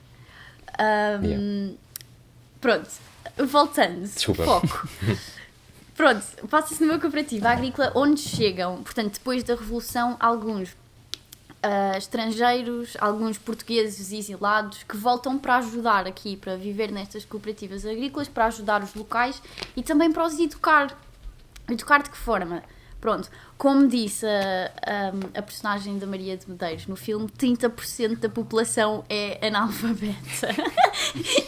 Yeah. Pronto, voltando. Desculpa. Foco. Pronto, passa-se numa cooperativa agrícola onde chegam, portanto, depois da Revolução, alguns estrangeiros, alguns portugueses exilados que voltam para ajudar aqui, para viver nestas cooperativas agrícolas, para ajudar os locais e também para os educar. Educar de que forma? Pronto, como disse a personagem da Maria de Medeiros no filme, 30% da população é analfabeta.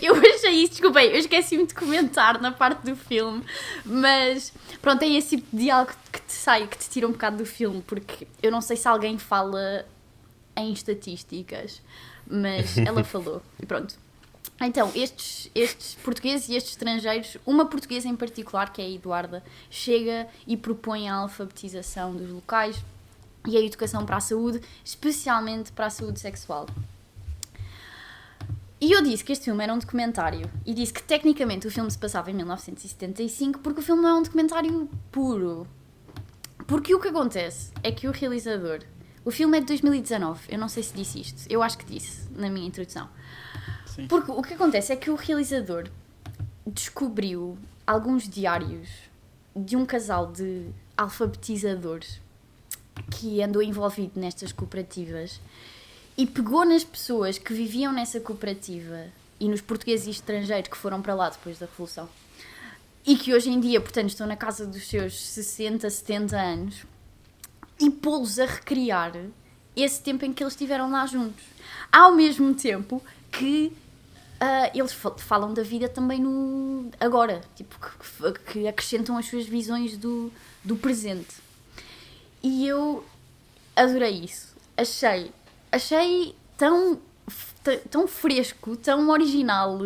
Eu achei isso, desculpem, eu esqueci-me de comentar na parte do filme, mas pronto, é esse tipo de diálogo que te sai, que te tira um bocado do filme, porque eu não sei se alguém fala em estatísticas, mas ela falou, e pronto. Então, estes portugueses e estes estrangeiros, uma portuguesa em particular, que é a Eduarda, chega e propõe a alfabetização dos locais e a educação para a saúde, especialmente para a saúde sexual. E eu disse que este filme era um documentário e disse que tecnicamente o filme se passava em 1975 porque o filme não é um documentário puro. Porque o que acontece é que o realizador... O filme é de 2019, eu não sei se disse isto, eu acho que disse na minha introdução. Sim. Porque o que acontece é que o realizador descobriu alguns diários de um casal de alfabetizadores que andou envolvido nestas cooperativas e pegou nas pessoas que viviam nessa cooperativa e nos portugueses e estrangeiros que foram para lá depois da Revolução e que hoje em dia, portanto, estão na casa dos seus 60, 70 anos e pô-los a recriar esse tempo em que eles estiveram lá juntos. Ao mesmo tempo que eles falam da vida também no agora, tipo, que acrescentam as suas visões do presente. E eu adorei isso. Achei tão fresco, tão original,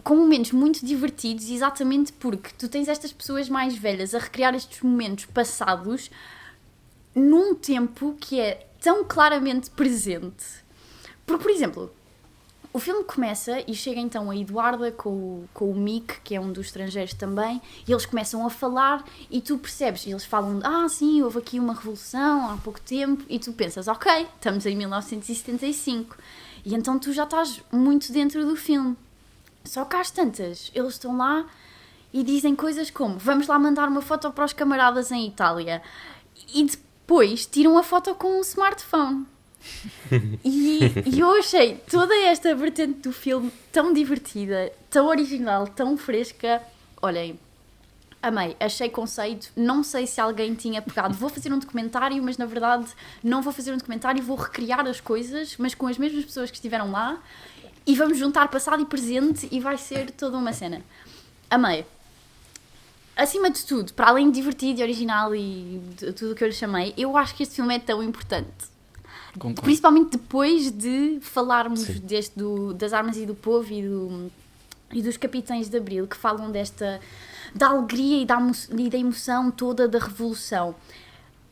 com momentos muito divertidos, exatamente porque tu tens estas pessoas mais velhas a recriar estes momentos passados num tempo que é tão claramente presente. Porque, por exemplo, o filme começa e chega então a Eduarda com o Mick, que é um dos estrangeiros também, e eles começam a falar e tu percebes, e eles falam, sim, houve aqui uma revolução há pouco tempo, e tu pensas, ok, estamos em 1975, e então tu já estás muito dentro do filme. Só que às tantas, eles estão lá e dizem coisas como, vamos lá mandar uma foto para os camaradas em Itália, e depois tiram a foto com um smartphone. E eu achei toda esta vertente do filme tão divertida, tão original, tão fresca. Olhem, amei, achei conceito. Não sei se alguém tinha pegado, vou fazer um documentário, mas na verdade não vou fazer um documentário, vou recriar as coisas, mas com as mesmas pessoas que estiveram lá, e vamos juntar passado e presente e vai ser toda uma cena. Amei. Acima de tudo, para além de divertido e original e de tudo o que eu lhe chamei, eu acho que este filme é tão importante. Concordo. Principalmente depois de falarmos Sim. das armas e do povo e dos capitães de Abril, que falam da alegria e da emoção toda da revolução.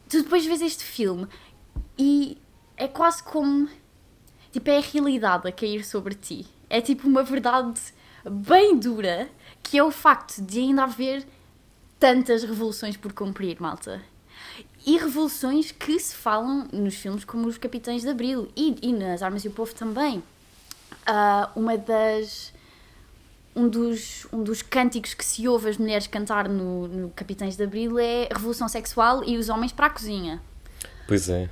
Tu depois vês este filme e é quase como, tipo, é a realidade a cair sobre ti. É tipo uma verdade bem dura, que é o facto de ainda haver tantas revoluções por cumprir, malta. E revoluções que se falam nos filmes como Os Capitães de Abril e nas Armas e o Povo também. Um dos cânticos que se ouve as mulheres cantar no Capitães de Abril é Revolução Sexual e os homens para a cozinha. Pois é.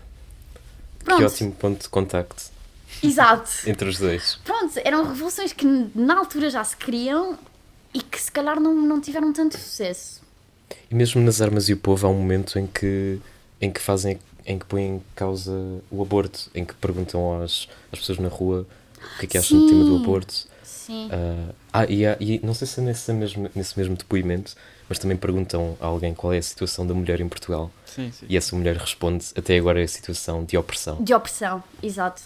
Pronto. Que ótimo ponto de contacto Exato. entre os dois. Pronto, eram revoluções que na altura já se queriam e que se calhar não tiveram tanto sucesso. E mesmo nas Armas e o Povo há um momento em que põem em causa o aborto, em que perguntam às pessoas na rua o que acham do tema do aborto. Sim. E não sei se é nesse mesmo depoimento, mas também perguntam a alguém qual é a situação da mulher em Portugal. Sim, sim. E essa mulher responde, até agora é a situação de opressão. De opressão, exato.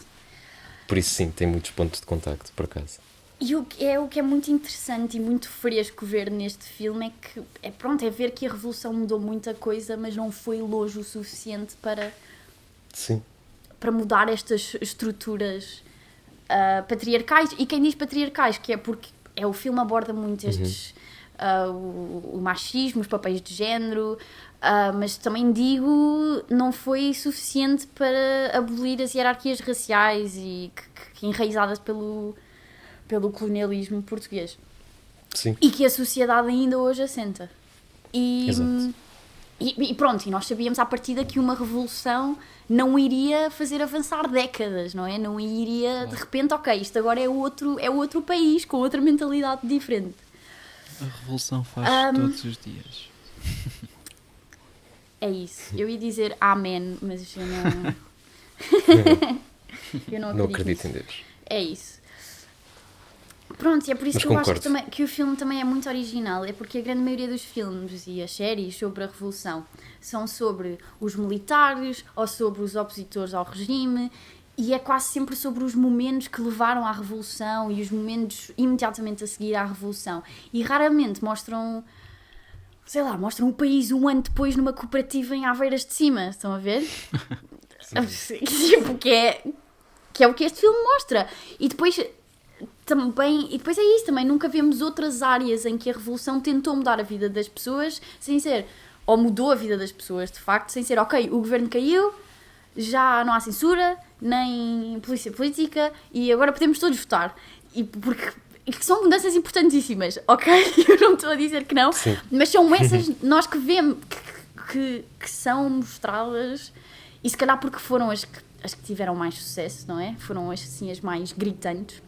Por isso sim, tem muitos pontos de contacto, por acaso. E o que é muito interessante e muito fresco ver neste filme é que, é ver que a Revolução mudou muita coisa, mas não foi longe o suficiente Sim. para mudar estas estruturas patriarcais. E quem diz patriarcais, que é porque o filme aborda muito estes... o machismo, os papéis de género, mas também digo, não foi suficiente para abolir as hierarquias raciais e que enraizadas pelo colonialismo português. Sim. E que a sociedade ainda hoje assenta. Exato. E pronto, e nós sabíamos à partida que uma revolução não iria fazer avançar décadas, não é? Não iria, de repente, ok, isto agora é outro país, com outra mentalidade diferente. A revolução faz todos os dias. É isso. Eu ia dizer amém, mas eu não... eu não acredito em Deus. É isso. Pronto, e é por isso Mas que eu concordo. acho que o filme também é muito original. É porque a grande maioria dos filmes e as séries sobre a Revolução são sobre os militares ou sobre os opositores ao regime, e é quase sempre sobre os momentos que levaram à Revolução e os momentos imediatamente a seguir à Revolução. E raramente mostram, sei lá, mostram o país um ano depois numa cooperativa em Aveiras de Cima. Estão a ver? Tipo, que é o que este filme mostra. E depois é isso também, nunca vemos outras áreas em que a Revolução tentou mudar a vida das pessoas sem ser, ou mudou a vida das pessoas de facto, sem ser, ok, o governo caiu, já não há censura, nem polícia política e agora podemos todos votar. E que são mudanças importantíssimas, ok? Eu não estou a dizer que não, Sim. mas são essas nós que vemos que são mostradas, e se calhar porque foram as que tiveram mais sucesso, não é? Foram assim as mais gritantes.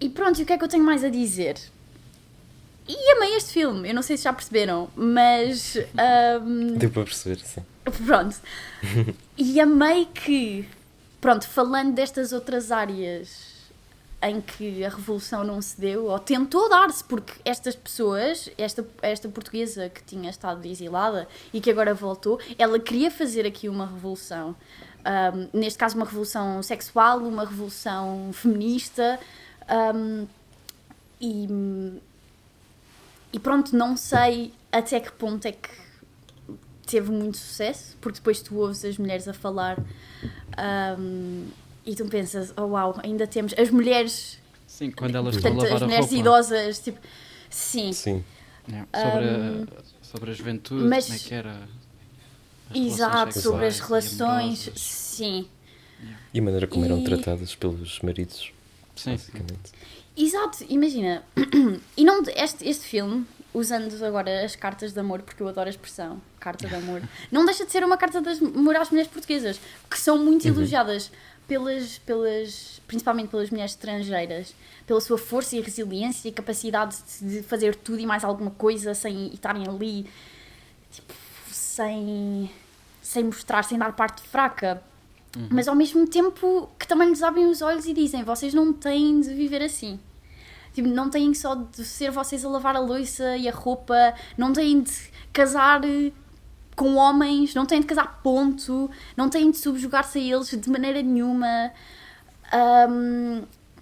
E pronto, e o que é que eu tenho mais a dizer? E amei este filme, eu não sei se já perceberam, mas Deu para perceber, sim. pronto. E amei que, pronto, falando destas outras áreas em que a Revolução não se deu, ou tentou dar-se, porque estas pessoas, esta portuguesa que tinha estado exilada e que agora voltou, ela queria fazer aqui uma revolução. Neste caso uma revolução sexual, uma revolução feminista, e pronto, não sei até que ponto é que teve muito sucesso, porque depois tu ouves as mulheres a falar e tu pensas, oh uau, ainda temos as mulheres, Sim, quando elas portanto, estão a as lavar a mulheres roupa. idosas, tipo, sim. Yeah. Sobre a juventude, mas- como é que era? As Exato, relações sobre as sexuais e relações, amorosas. sim. E a maneira como eram E- tratadas pelos maridos, Sim, basicamente. Exato, imagina. E não, este filme, usando agora as cartas de amor, porque eu adoro a expressão carta de amor, não deixa de ser uma carta de amor às mulheres portuguesas, que são muito elogiadas principalmente pelas mulheres estrangeiras, pela sua força e resiliência e capacidade de fazer tudo e mais alguma coisa sem estarem ali, tipo, sem mostrar, sem dar parte fraca. Mas ao mesmo tempo que também lhes abrem os olhos e dizem, vocês não têm de viver assim. Tipo, não têm só de ser vocês a lavar a louça e a roupa, não têm de casar com homens, não têm de casar ponto, não têm de subjugar-se a eles de maneira nenhuma,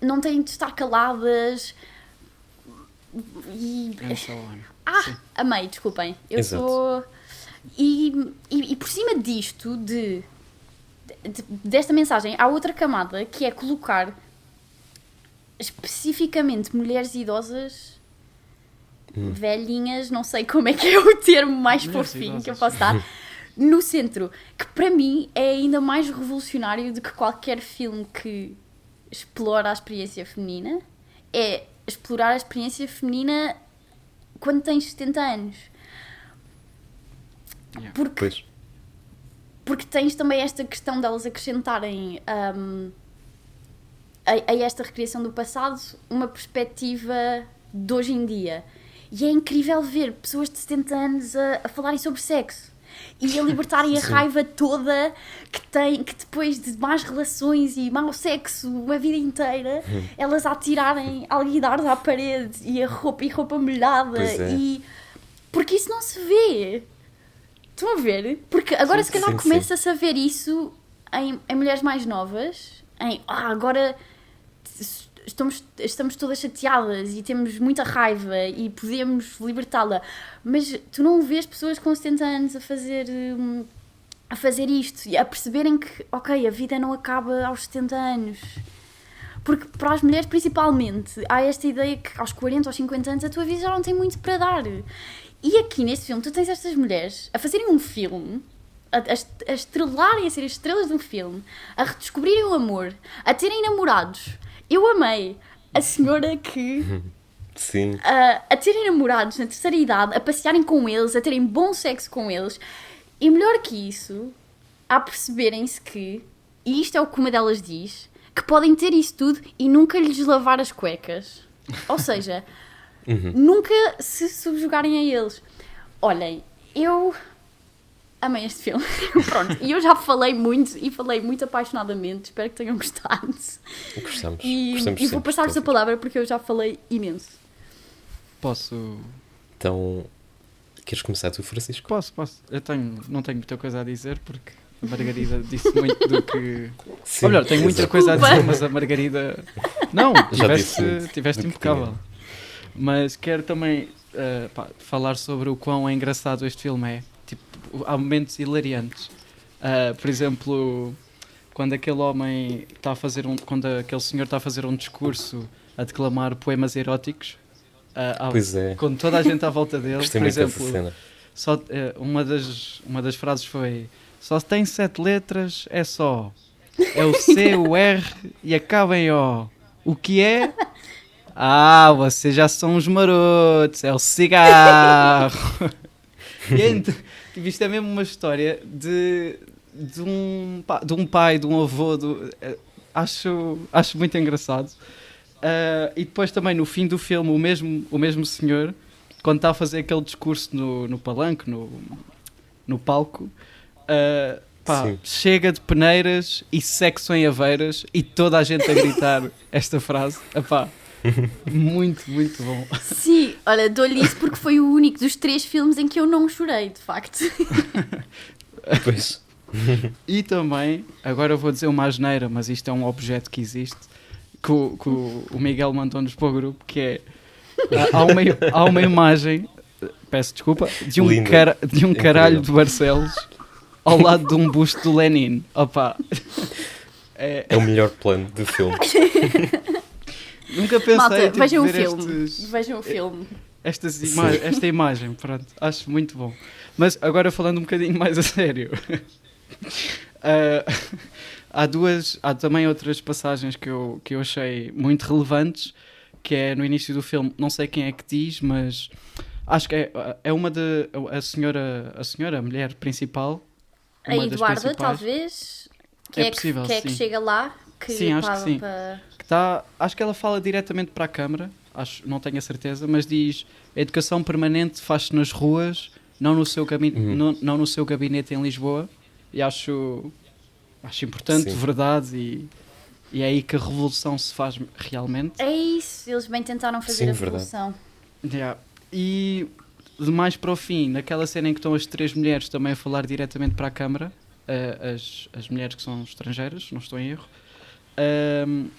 não têm de estar caladas. And so on. Sim. Amei, desculpem. Eu Exato. sou... E por cima disto, desta mensagem, há outra camada que é colocar especificamente mulheres idosas, velhinhas, não sei como é que é o termo mais Mulheres fofinho que eu idosas. posso dar, no centro, que para mim é ainda mais revolucionário do que qualquer filme que explora a experiência feminina, é explorar a experiência feminina quando tens 70 anos. Yeah. Porque tens também esta questão delas acrescentarem a esta recriação do passado uma perspectiva de hoje em dia. E é incrível ver pessoas de 70 anos a falarem sobre sexo e a libertarem a Sim. raiva toda que depois de más relações e mau sexo uma vida inteira, elas a atirarem alguidares à parede e roupa molhada. Pois é. Porque isso não se vê. Estão a ver? Porque agora Sim, se calhar sim, começa-se a ver isso em mulheres mais novas, agora estamos todas chateadas e temos muita raiva e podemos libertá-la, mas tu não vês pessoas com 70 anos a fazer isto e a perceberem que, ok, a vida não acaba aos 70 anos. Porque para as mulheres, principalmente, há esta ideia que aos 40 ou 50 anos a tua vida já não tem muito para dar. E aqui neste filme tu tens estas mulheres a fazerem um filme, a estrelarem, a serem estrelas de um filme, a redescobrirem o amor, a terem namorados. Eu amei a senhora que... Sim. A terem namorados na terceira idade, a passearem com eles, a terem bom sexo com eles. E melhor que isso, a perceberem-se que, e isto é o que uma delas diz, que podem ter isso tudo e nunca lhes lavar as cuecas. Ou seja, nunca se subjugarem a eles. Olhem, eu amei este filme. Pronto, e eu já falei muito e falei muito apaixonadamente. Espero que tenham gostado. Gostamos. E vou passar-vos a palavra porque eu já falei imenso. Posso... Então, queres começar tu, Francisco? Posso. Eu não tenho muita coisa a dizer porque a Margarida disse muito do que... Sim, ou melhor, tenho muita exato. coisa a dizer, mas a Margarida... Não, Já disse muito tiveste do que impecável. tinha. Mas quero também falar sobre o quão engraçado este filme é. Tipo, há momentos hilariantes. Por exemplo, quando aquele homem está a fazer quando aquele senhor está a fazer um discurso a declamar poemas eróticos, Pois é. com toda a gente à volta dele, Gostei por muito dessa exemplo, cena. só, uma das frases foi: só tem 7 letras, é só. É o C, o R e acaba em O. O que é? Vocês já são uns marotos, é o cigarro. E então, isto é mesmo uma história de um pai, de um avô. Acho muito engraçado. E depois também no fim do filme o mesmo senhor, quando está a fazer aquele discurso no palanque, no palco, chega de peneiras e sexo em Aveiras e toda a gente a gritar esta frase. Muito, muito bom. Sim, olha, dou-lhe isso porque foi o único dos 3 filmes em que eu não chorei, de facto. Pois. E também, agora eu vou dizer uma asneira, mas isto é um objeto que existe, que o Miguel mandou-nos para o grupo, que é... Há uma imagem, peço desculpa, de um caralho de Barcelos ao lado de um busto do Lenin. É o melhor plano do filme. Nunca pensei Malta, tipo, vejam o ver filme. Vejam o filme. esta imagem, pronto, acho muito bom. Mas agora falando um bocadinho mais a sério, há também outras passagens que eu achei muito relevantes, que é no início do filme, não sei quem é que diz, mas acho que é uma de a mulher principal, A uma das Eduarda, principais. talvez, É possível, que é que sim. chega lá, que Sim, acho que sim. para... Acho que ela fala diretamente para a câmara, não tenho a certeza, mas diz: a educação permanente faz-se nas ruas, não no seu gabinete em Lisboa. E acho importante, Sim. verdade, e é aí que a revolução se faz realmente. É isso, eles bem tentaram fazer Sim, a verdade. revolução. Yeah. E de mais para o fim, naquela cena em que estão as 3 mulheres também a falar diretamente para a câmara, as mulheres que são estrangeiras, não estou em erro,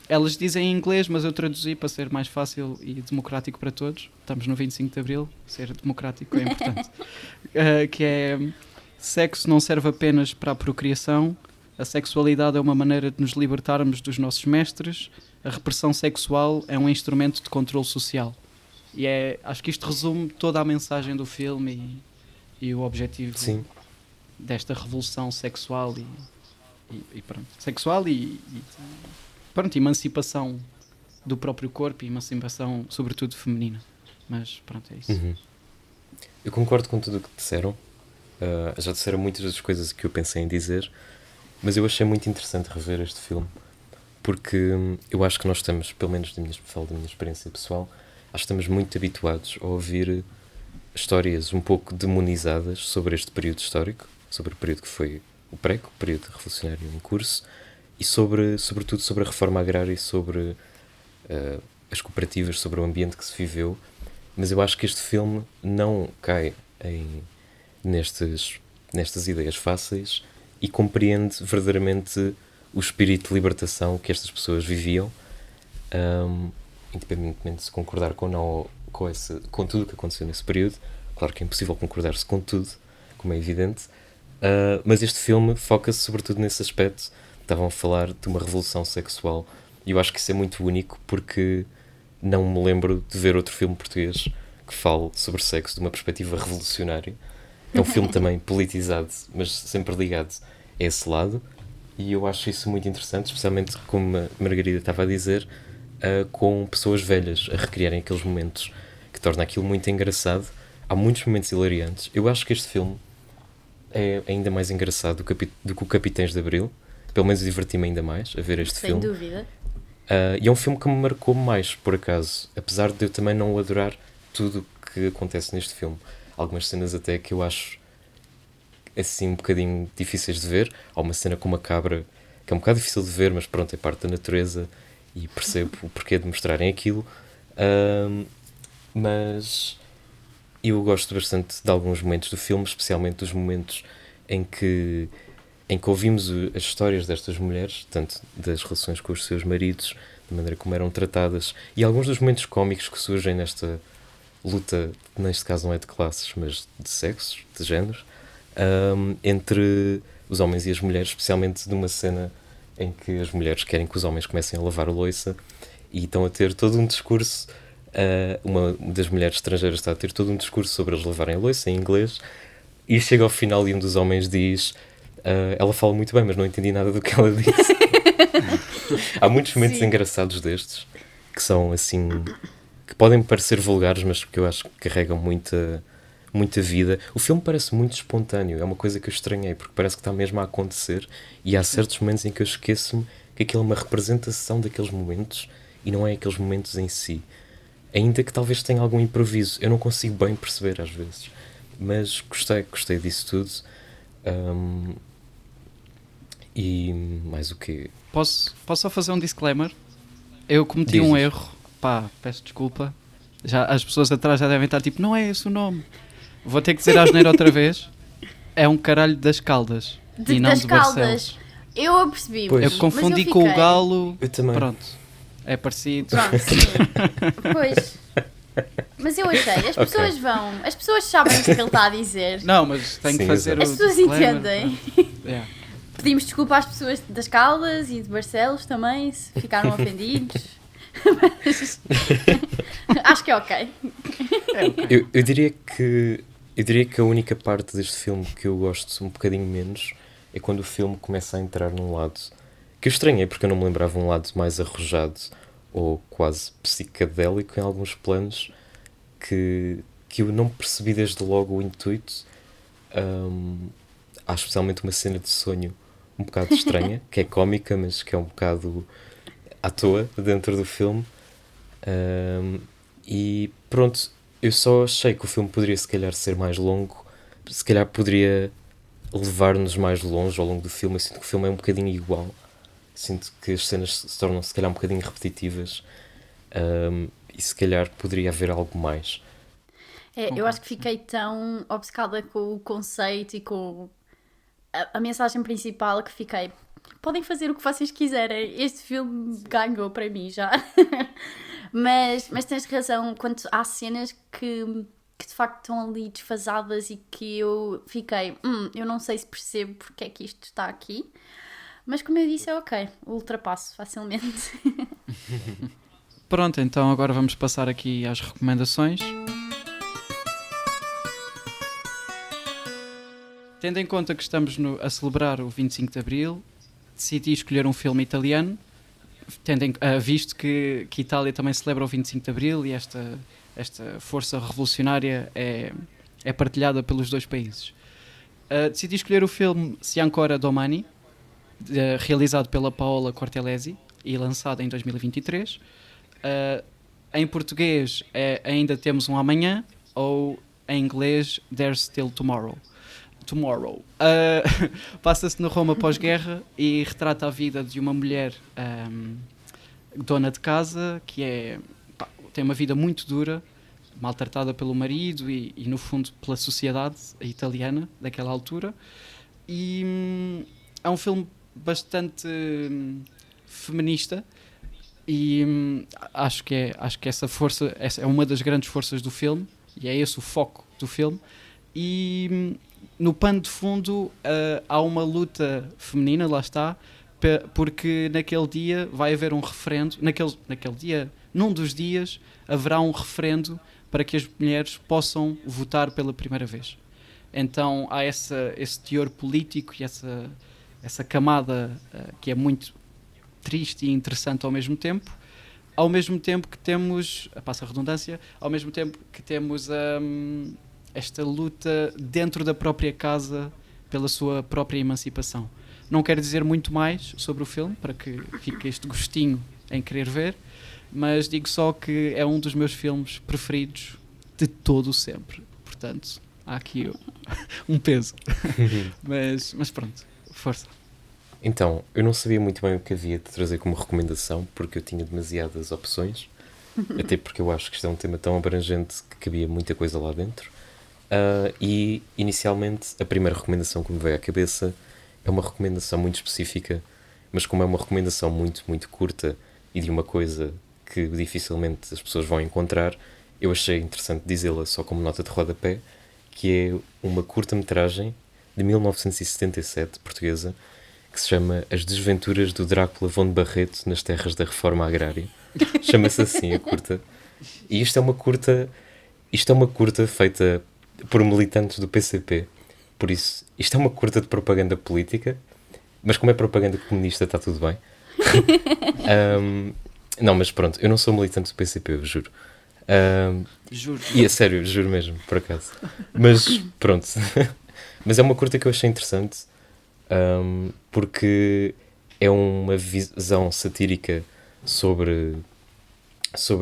elas dizem em inglês, mas eu traduzi para ser mais fácil e democrático para todos. Estamos no 25 de Abril, ser democrático é importante. Que é: sexo não serve apenas para a procriação, a sexualidade é uma maneira de nos libertarmos dos nossos mestres, a repressão sexual é um instrumento de controle social. E acho que isto resume toda a mensagem do filme e o objetivo Sim. desta revolução sexual e pronto. Sexual e pronto, emancipação do próprio corpo e emancipação, sobretudo, feminina. Mas pronto, é isso. Eu concordo com tudo o que disseram. Já disseram muitas das coisas que eu pensei em dizer, mas eu achei muito interessante rever este filme, porque eu acho que nós estamos, pelo menos da minha experiência pessoal, acho que estamos muito habituados a ouvir histórias um pouco demonizadas sobre este período histórico, sobre o período que foi o período revolucionário em curso, e sobretudo sobre a reforma agrária e sobre as cooperativas, sobre o ambiente que se viveu. Mas eu acho que este filme não cai nestas ideias fáceis e compreende verdadeiramente o espírito de libertação que estas pessoas viviam, independentemente de se concordar com não com tudo o que aconteceu nesse período. Claro que é impossível concordar-se com tudo, como é evidente, mas este filme foca-se sobretudo nesse aspecto. Estavam a falar de uma revolução sexual e eu acho que isso é muito único, porque não me lembro de ver outro filme português que fale sobre sexo de uma perspectiva revolucionária. É um filme também politizado, mas sempre ligado a esse lado, e eu acho isso muito interessante, especialmente, como a Margarida estava a dizer, com pessoas velhas a recriarem aqueles momentos, que torna aquilo muito engraçado. Há muitos momentos hilariantes. Eu acho que este filme é ainda mais engraçado do que o Capitães de Abril. Pelo menos diverti-me ainda mais a ver este filme. Sem dúvida. E é um filme que me marcou mais, por acaso, apesar de eu também não adorar tudo o que acontece neste filme. Algumas cenas até que eu acho assim um bocadinho difíceis de ver. Há uma cena com uma cabra que é um bocado difícil de ver, mas pronto, é parte da natureza e percebo o porquê de mostrarem aquilo. Mas eu gosto bastante de alguns momentos do filme, especialmente dos momentos em que ouvimos as histórias destas mulheres, tanto das relações com os seus maridos, da maneira como eram tratadas, e alguns dos momentos cómicos que surgem nesta luta, neste caso não é de classes, mas de sexos, de géneros, entre os homens e as mulheres, especialmente de uma cena em que as mulheres querem que os homens comecem a lavar a louça e estão a ter todo um discurso. Uma das mulheres estrangeiras está a ter todo um discurso sobre eles lavarem a louça em inglês, e chega ao final e um dos homens diz: ela fala muito bem, mas não entendi nada do que ela disse. Há muitos momentos engraçados destes que são assim, que podem parecer vulgares, mas que eu acho que carregam muita vida. O filme parece muito espontâneo, é uma coisa que eu estranhei, porque parece que está mesmo a acontecer, e há certos momentos em que eu esqueço-me que aquilo é uma representação daqueles momentos e não é aqueles momentos em si. Ainda que talvez tenha algum improviso, eu não consigo bem perceber às vezes, mas gostei disso tudo. E mais o quê? Posso só fazer um disclaimer? Eu cometi um erro, peço desculpa. Já, as pessoas atrás já devem estar tipo, não é esse o nome. Vou ter que dizer a asneira outra vez. É um caralho das Caldas e não das de Caldas. Barcelos. Eu apercebi. Eu confundi com o Galo. Eu também. Pronto, é parecido. Pronto, sim. Pois. Mas eu achei, as pessoas sabem o que ele está a dizer. Não, mas tenho que fazer As pessoas entendem. Yeah. Pedimos desculpa às pessoas das Caldas e de Barcelos também, se ficaram ofendidos. Mas acho que é ok. Eu diria que a única parte deste filme que eu gosto um bocadinho menos é quando o filme começa a entrar num lado que eu estranhei, porque eu não me lembrava, um lado mais arrojado ou quase psicadélico em alguns planos, que eu não percebi desde logo o intuito. Há especialmente uma cena de sonho um bocado estranha, que é cómica, mas que é um bocado à toa dentro do filme. E pronto, eu só achei que o filme poderia se calhar ser mais longo, se calhar poderia levar-nos mais longe ao longo do filme. Eu sinto que o filme é um bocadinho igual, sinto que as cenas se tornam se calhar um bocadinho repetitivas, e se calhar poderia haver algo mais. Eu acho que fiquei tão obcecada com o conceito e com a mensagem principal que fiquei, podem fazer o que vocês quiserem, este filme ganhou para mim já. mas tens razão, quando há cenas que de facto estão ali desfasadas e que eu fiquei, eu não sei se percebo porque é que isto está aqui, mas como eu disse, é ok, ultrapasso facilmente. Pronto, então agora vamos passar aqui às recomendações. Tendo em conta que estamos a celebrar o 25 de Abril, decidi escolher um filme italiano, visto que Itália também celebra o 25 de Abril e esta força revolucionária é partilhada pelos dois países. Decidi escolher o filme Se Ancora Domani, realizado pela Paola Cortellesi e lançado em 2023. Em português Ainda Temos um Amanhã, ou em inglês There's Still Tomorrow. Passa-se na Roma pós-guerra e retrata a vida de uma mulher dona de casa que tem uma vida muito dura, maltratada pelo marido e no fundo pela sociedade italiana daquela altura, E é um filme bastante feminista e acho que essa força, essa é uma das grandes forças do filme e é esse o foco do filme. E no pano de fundo há uma luta feminina, lá está, porque naquele dia vai haver um referendo, naquele dia, num dos dias, haverá um referendo para que as mulheres possam votar pela primeira vez. Então há esse teor político e essa camada que é muito triste e interessante ao mesmo tempo que temos, passa a redundância, ao mesmo tempo que temos esta luta dentro da própria casa pela sua própria emancipação. Não quero dizer muito mais sobre o filme, para que fique este gostinho em querer ver, mas digo só que é um dos meus filmes preferidos de todo o sempre. Portanto, há aqui um peso. mas pronto, força. Então, eu não sabia muito bem o que havia de trazer como recomendação, porque eu tinha demasiadas opções, até porque eu acho que isto é um tema tão abrangente que cabia muita coisa lá dentro. E, inicialmente, a primeira recomendação que me veio à cabeça é uma recomendação muito específica, mas como é uma recomendação muito, muito curta e de uma coisa que dificilmente as pessoas vão encontrar, eu achei interessante dizê-la só como nota de rodapé, que é uma curta-metragem de 1977, portuguesa, que se chama As Desventuras do Drácula von Barreto nas Terras da Reforma Agrária. Chama-se assim a curta. E isto é uma curta feita por militantes do PCP. Por isso, isto é uma curta de propaganda política, mas como é propaganda comunista está tudo bem. Não, mas pronto, eu não sou militante do PCP, eu juro. Juro. E é sério, juro mesmo, por acaso. Mas pronto. Mas é uma curta que eu achei interessante, porque é uma visão satírica sobre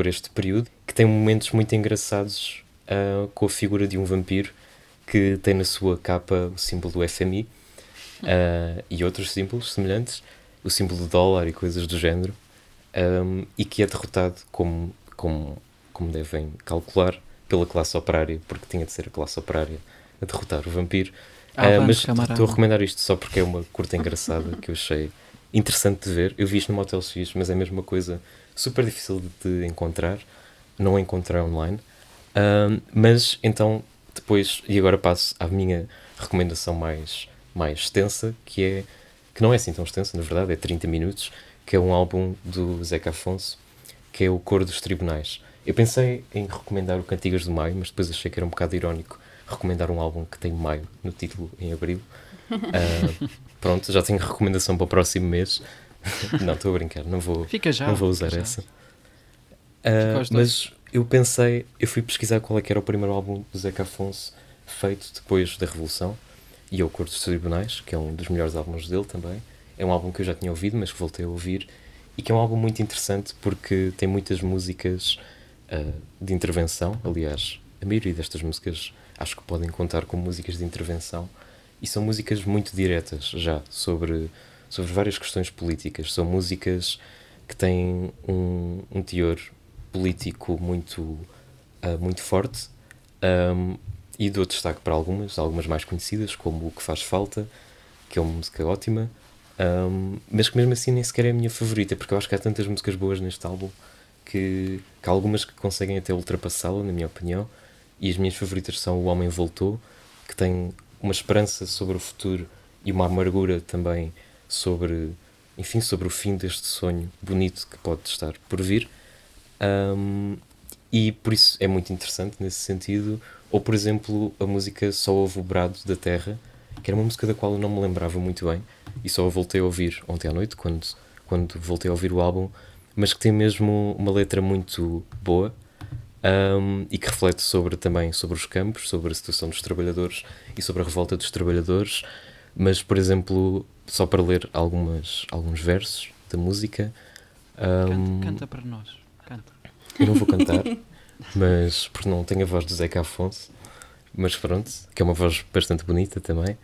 este período, que tem momentos muito engraçados com a figura de um vampiro que tem na sua capa o símbolo do FMI e outros símbolos semelhantes, o símbolo do dólar e coisas do género, e que é derrotado, como devem calcular, pela classe operária, porque tinha de ser a classe operária a derrotar o vampiro. Mas estou a recomendar isto só porque é uma curta engraçada que eu achei interessante de ver. Eu vi isto no Motel X, mas é mesmo uma coisa super difícil de encontrar, não encontrei online. Mas então, depois, e agora passo à minha recomendação mais extensa, que não é assim tão extensa, na verdade, é 30 minutos, que é um álbum do Zeca Afonso, que é o Cor dos Tribunais. Eu pensei em recomendar o Cantigas do Maio, mas depois achei que era um bocado irónico recomendar um álbum que tem Maio no título em abril. Pronto, já tenho recomendação para o próximo mês. Não, estou a brincar, não vou usar essa. Mas eu fui pesquisar qual é que era o primeiro álbum do Zeca Afonso feito depois da Revolução, e é o Cor dos Tribunais, que é um dos melhores álbuns dele também. É um álbum que eu já tinha ouvido, mas que voltei a ouvir, e que é um álbum muito interessante porque tem muitas músicas de intervenção. Aliás, a maioria destas músicas acho que podem contar como músicas de intervenção, e são músicas muito diretas já sobre várias questões políticas. São músicas que têm um teor político muito forte, e dou destaque para algumas mais conhecidas, como O Que Faz Falta, que é uma música ótima, mas que mesmo assim nem sequer é a minha favorita, porque eu acho que há tantas músicas boas neste álbum que há algumas que conseguem até ultrapassá-la, na minha opinião, e as minhas favoritas são O Homem Voltou, que tem uma esperança sobre o futuro e uma amargura também sobre o fim deste sonho bonito que pode estar por vir. E por isso é muito interessante nesse sentido. Ou, por exemplo, a música Só Ouve o Brado da Terra, que era uma música da qual eu não me lembrava muito bem, e só a voltei a ouvir ontem à noite, quando voltei a ouvir o álbum, mas que tem mesmo uma letra muito boa, e que reflete também sobre os campos, sobre a situação dos trabalhadores e sobre a revolta dos trabalhadores. Mas, por exemplo, só para ler alguns versos da música... Canta para nós. Canta. Eu não vou cantar, mas porque não tenho a voz do Zeca Afonso, mas pronto, que é uma voz bastante bonita também.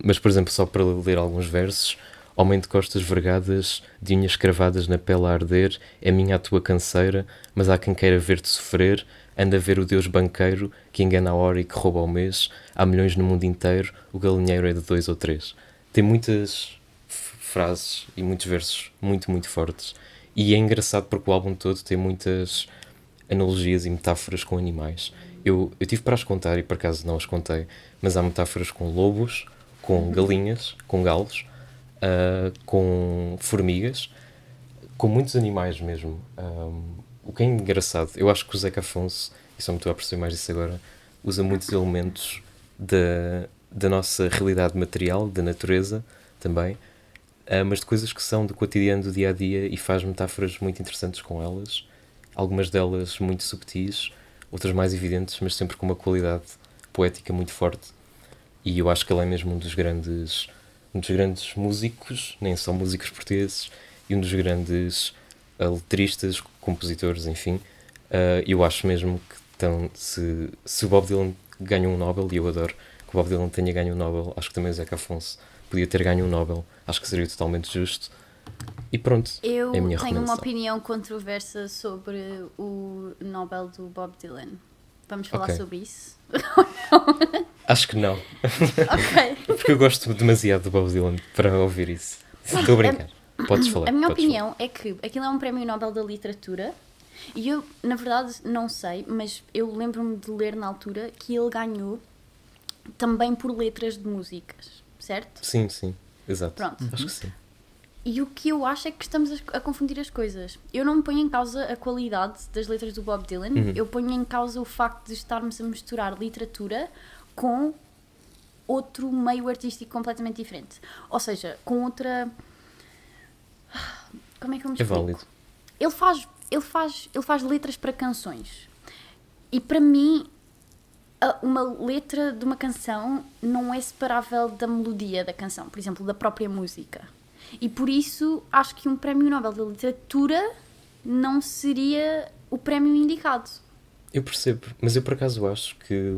Mas, por exemplo, só para ler alguns versos: Homem de costas vergadas, de unhas cravadas na pele a arder, é minha a tua canseira, mas há quem queira ver-te sofrer, anda a ver o Deus banqueiro, que engana a hora e que rouba o mês, há milhões no mundo inteiro, o galinheiro é de 2 ou 3. Tem muitas frases e muitos versos muito, muito fortes, e é engraçado porque o álbum todo tem muitas analogias e metáforas com animais. Eu tive para as contar e por acaso não as contei, mas há metáforas com lobos, com galinhas, com galos, com formigas, com muitos animais mesmo. O que é engraçado, eu acho que o Zeca Afonso, e só me estou a perceber mais disso agora, usa muitos elementos da nossa realidade material, da natureza também, mas de coisas que são do cotidiano, do dia a dia, e faz metáforas muito interessantes com elas, algumas delas muito subtis, outras mais evidentes, mas sempre com uma qualidade poética muito forte. E eu acho que ele é mesmo um dos grandes músicos, nem só músicos portugueses, e um dos grandes letristas, compositores, enfim. Eu acho mesmo que se o Bob Dylan ganha um Nobel, e eu adoro que o Bob Dylan tenha ganho um Nobel, acho que também o Zeca Afonso podia ter ganho um Nobel, acho que seria totalmente justo. E pronto, Eu é a minha tenho uma recomendação. opinião controversa sobre o Nobel do Bob Dylan. Vamos falar Ok. sobre isso? Acho que não, Ok. porque eu gosto demasiado do Bob Dylan para ouvir isso. Estou a brincar. Podes falar. A minha podes opinião é que aquilo é um prémio Nobel da literatura e eu, na verdade, não sei, mas eu lembro-me de ler na altura que ele ganhou também por letras de músicas, certo? Sim, sim, exato. Pronto. Acho que sim. E o que eu acho é que estamos a confundir as coisas. Eu não ponho em causa a qualidade das letras do Bob Dylan, eu ponho em causa o facto de estarmos a misturar literatura com outro meio artístico completamente diferente. Ou seja, com outra... Como é que eu me É explico? válido. Ele faz letras para canções. E para mim, uma letra de uma canção não é separável da melodia da canção, por exemplo, da própria música. E por isso acho que um prémio Nobel da literatura não seria o prémio indicado. Eu percebo, mas eu por acaso acho que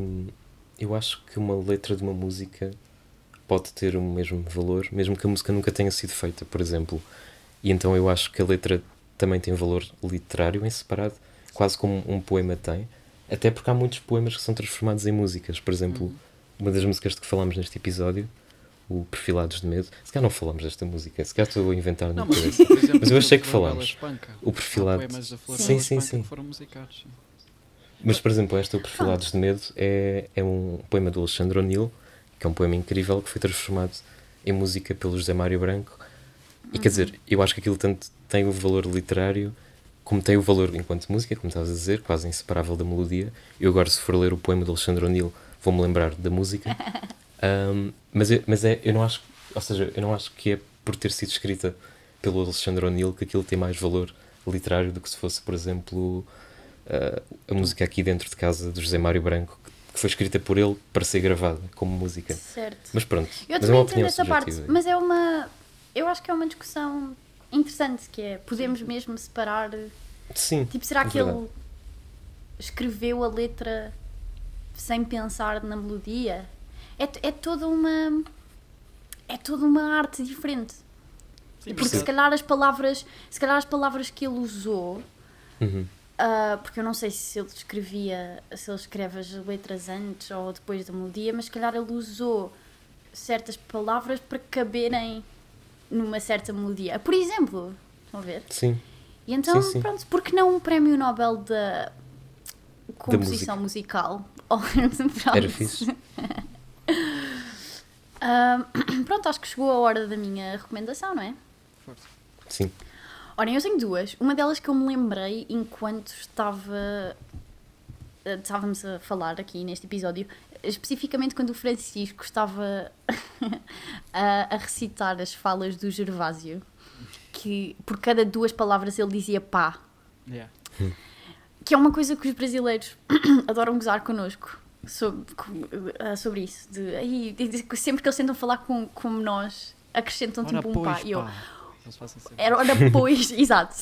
uma letra de uma música pode ter o mesmo valor, mesmo que a música nunca tenha sido feita, por exemplo. E então eu acho que a letra também tem valor literário em separado, quase como um poema tem, até porque há muitos poemas que são transformados em músicas. Por exemplo, uma das músicas de que falámos neste episódio, o Perfilados de Medo, se calhar não falámos desta música, se calhar estou a inventar na Não, mas, cabeça. por exemplo, Mas eu achei que da Flor falámos. Espanca. O Perfilado. Há poemas da Flor Sim, Espanca sim. que foram musicados. Sim. Mas, por exemplo, esta, o Perfilados de Medo, é um poema do Alexandre O'Neill, que é um poema incrível, que foi transformado em música pelo José Mário Branco. E quer dizer, eu acho que aquilo tanto tem o valor literário, como tem o valor enquanto música, como estavas a dizer, quase inseparável da melodia. Eu agora, se for ler o poema do Alexandre O'Neill, vou-me lembrar da música. Eu não acho, ou seja, eu não acho que é por ter sido escrita pelo Alexandre O'Neill que aquilo tem mais valor literário do que se fosse, por exemplo, a música Aqui Dentro de Casa, do José Mário Branco, que foi escrita por ele para ser gravada como música. Certo. Mas pronto, Eu mas é também uma entendo opinião essa parte, subjetiva. mas é uma... Eu acho que é uma discussão interessante, que é, podemos mesmo separar... Sim, Tipo, será é que verdade. ele escreveu a letra sem pensar na melodia? É toda uma... É toda uma arte diferente. Sim, Porque se calhar as palavras que ele usou... Uhum. Porque eu não sei se ele escreve as letras antes ou depois da melodia, mas se calhar ele usou certas palavras para caberem numa certa melodia. Por exemplo, estão a ver? Sim, E então, Sim. pronto, porque não um prémio Nobel da composição musical? Pronto. era fixe. Pronto, acho que chegou a hora da minha recomendação, não é? Força. Sim. Ora, eu tenho duas. Uma delas que eu me lembrei enquanto estávamos a falar aqui neste episódio, especificamente quando o Francisco estava a recitar as falas do Gervásio, que por cada duas palavras ele dizia pá, Yeah. que é uma coisa que os brasileiros adoram gozar connosco sobre isso. Sempre que eles tentam falar como nós, acrescentam Ora, tipo um pá. pois, E eu, pá. Eles fazem sempre. era hora depois, exato.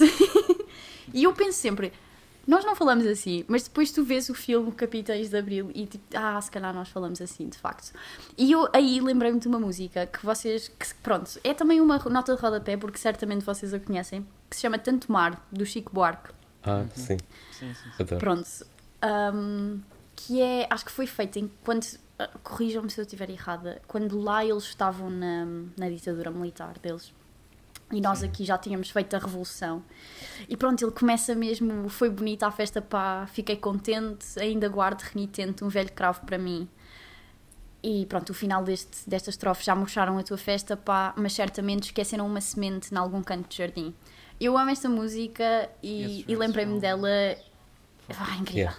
E eu penso sempre, nós não falamos assim, mas depois tu vês o filme Capitães de Abril e tipo, se calhar nós falamos assim, de facto. E eu aí lembrei-me de uma música que pronto, é também uma nota de rodapé, porque certamente vocês a conhecem, que se chama Tanto Mar, do Chico Buarque. Sim. Sim. Adoro. Pronto. Que acho que foi feita quando, corrijam-me se eu estiver errada, quando lá eles estavam na ditadura militar deles. E nós aqui já tínhamos feito a revolução. E pronto, ele começa mesmo, foi bonita a festa, pá, fiquei contente, ainda guardo renitente um velho cravo para mim. E pronto, o final desta estrofe, já murcharam a tua festa, pá, mas certamente esqueceram uma semente em algum canto de jardim. Eu amo esta música e lembrei-me dela, incrível. Yeah.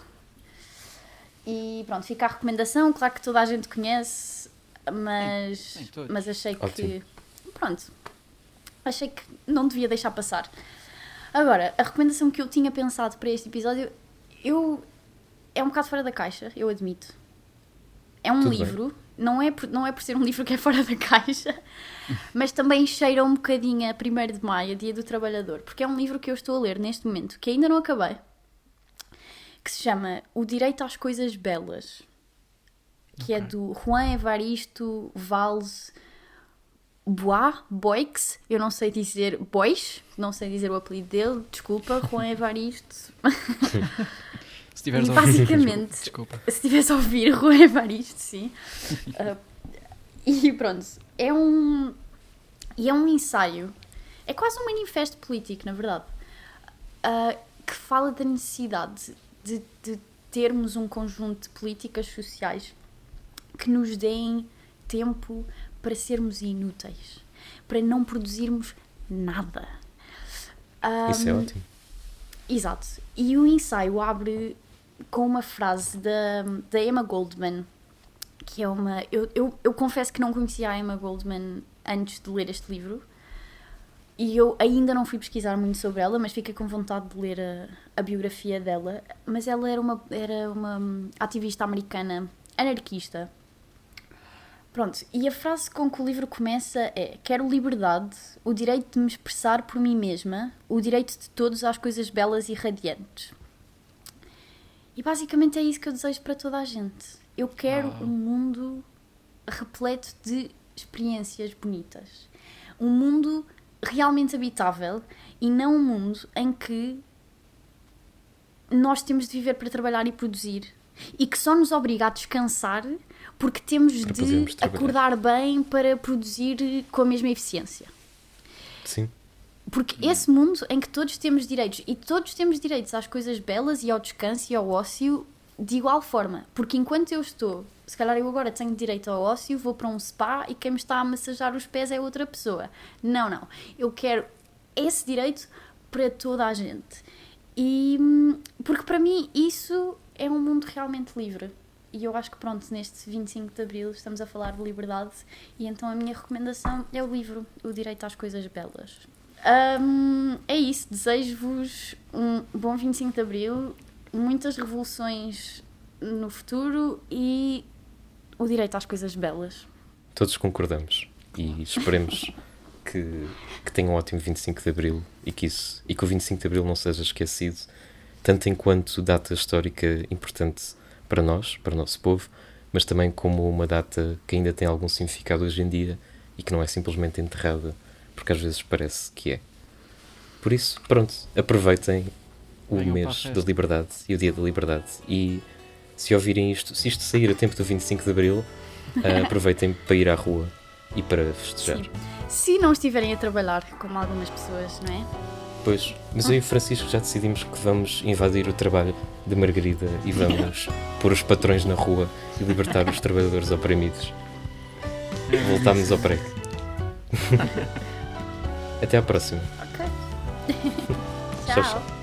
E pronto, fica a recomendação, claro que toda a gente conhece, mas achei que... Ótimo. Pronto. Achei que não devia deixar passar. Agora, a recomendação que eu tinha pensado para este episódio, é um bocado fora da caixa, eu admito. É um Tudo livro, não é por ser um livro que é fora da caixa, mas também cheira um bocadinho a 1º de Maio, Dia do Trabalhador, porque é um livro que eu estou a ler neste momento, que ainda não acabei, que se chama O Direito às Coisas Belas, que é do Juan Evaristo Valls Boix, eu não sei dizer não sei dizer o apelido dele, desculpa, Juan Evaristo. Se tiveres a ouvir, basicamente, desculpa. Se estivesse a ouvir Juan Evaristo, sim. E pronto, é um ensaio, é quase um manifesto político, na verdade, que fala da necessidade de termos um conjunto de políticas sociais que nos deem tempo para sermos inúteis, para não produzirmos nada. Isso é ótimo. Exato. E o ensaio abre com uma frase da Emma Goldman, que é uma... Eu confesso que não conhecia a Emma Goldman antes de ler este livro, e eu ainda não fui pesquisar muito sobre ela, mas fiquei com vontade de ler a biografia dela. Mas ela era uma ativista americana anarquista. Pronto, e a frase com que o livro começa é: quero liberdade, o direito de me expressar por mim mesma, o direito de todos às coisas belas e radiantes. E basicamente é isso que eu desejo para toda a gente. Eu quero um mundo repleto de experiências bonitas. Um mundo realmente habitável e não um mundo em que nós temos de viver para trabalhar e produzir e que só nos obriga a descansar porque temos de acordar bem para produzir com a mesma eficiência. Sim. Porque esse mundo em que todos temos direitos, e todos temos direitos às coisas belas e ao descanso e ao ócio de igual forma. Porque enquanto eu estou, se calhar eu agora tenho direito ao ócio, vou para um spa e quem me está a massajar os pés é outra pessoa. Não. Eu quero esse direito para toda a gente. E porque para mim isso é um mundo realmente livre. E eu acho que pronto, neste 25 de Abril estamos a falar de liberdade e então a minha recomendação é o livro O Direito às Coisas Belas. É isso, desejo-vos um bom 25 de Abril, muitas revoluções no futuro e o direito às coisas belas. Todos concordamos e esperemos que tenham um ótimo 25 de Abril e que o 25 de Abril não seja esquecido, tanto enquanto data histórica importante para nós, para o nosso povo, mas também como uma data que ainda tem algum significado hoje em dia e que não é simplesmente enterrada, porque às vezes parece que é. Por isso, pronto, aproveitem o mês da liberdade e o dia da liberdade e se ouvirem isto, se isto sair a tempo do 25 de Abril, aproveitem para ir à rua e para festejar. Sim. Se não estiverem a trabalhar, como algumas pessoas, não é? Pois, mas eu e o Francisco já decidimos que vamos invadir o trabalho de Margarida e vamos pôr os patrões na rua e libertar os trabalhadores oprimidos. Voltámos ao prego. Até à próxima. Ok. Tchau, tchau.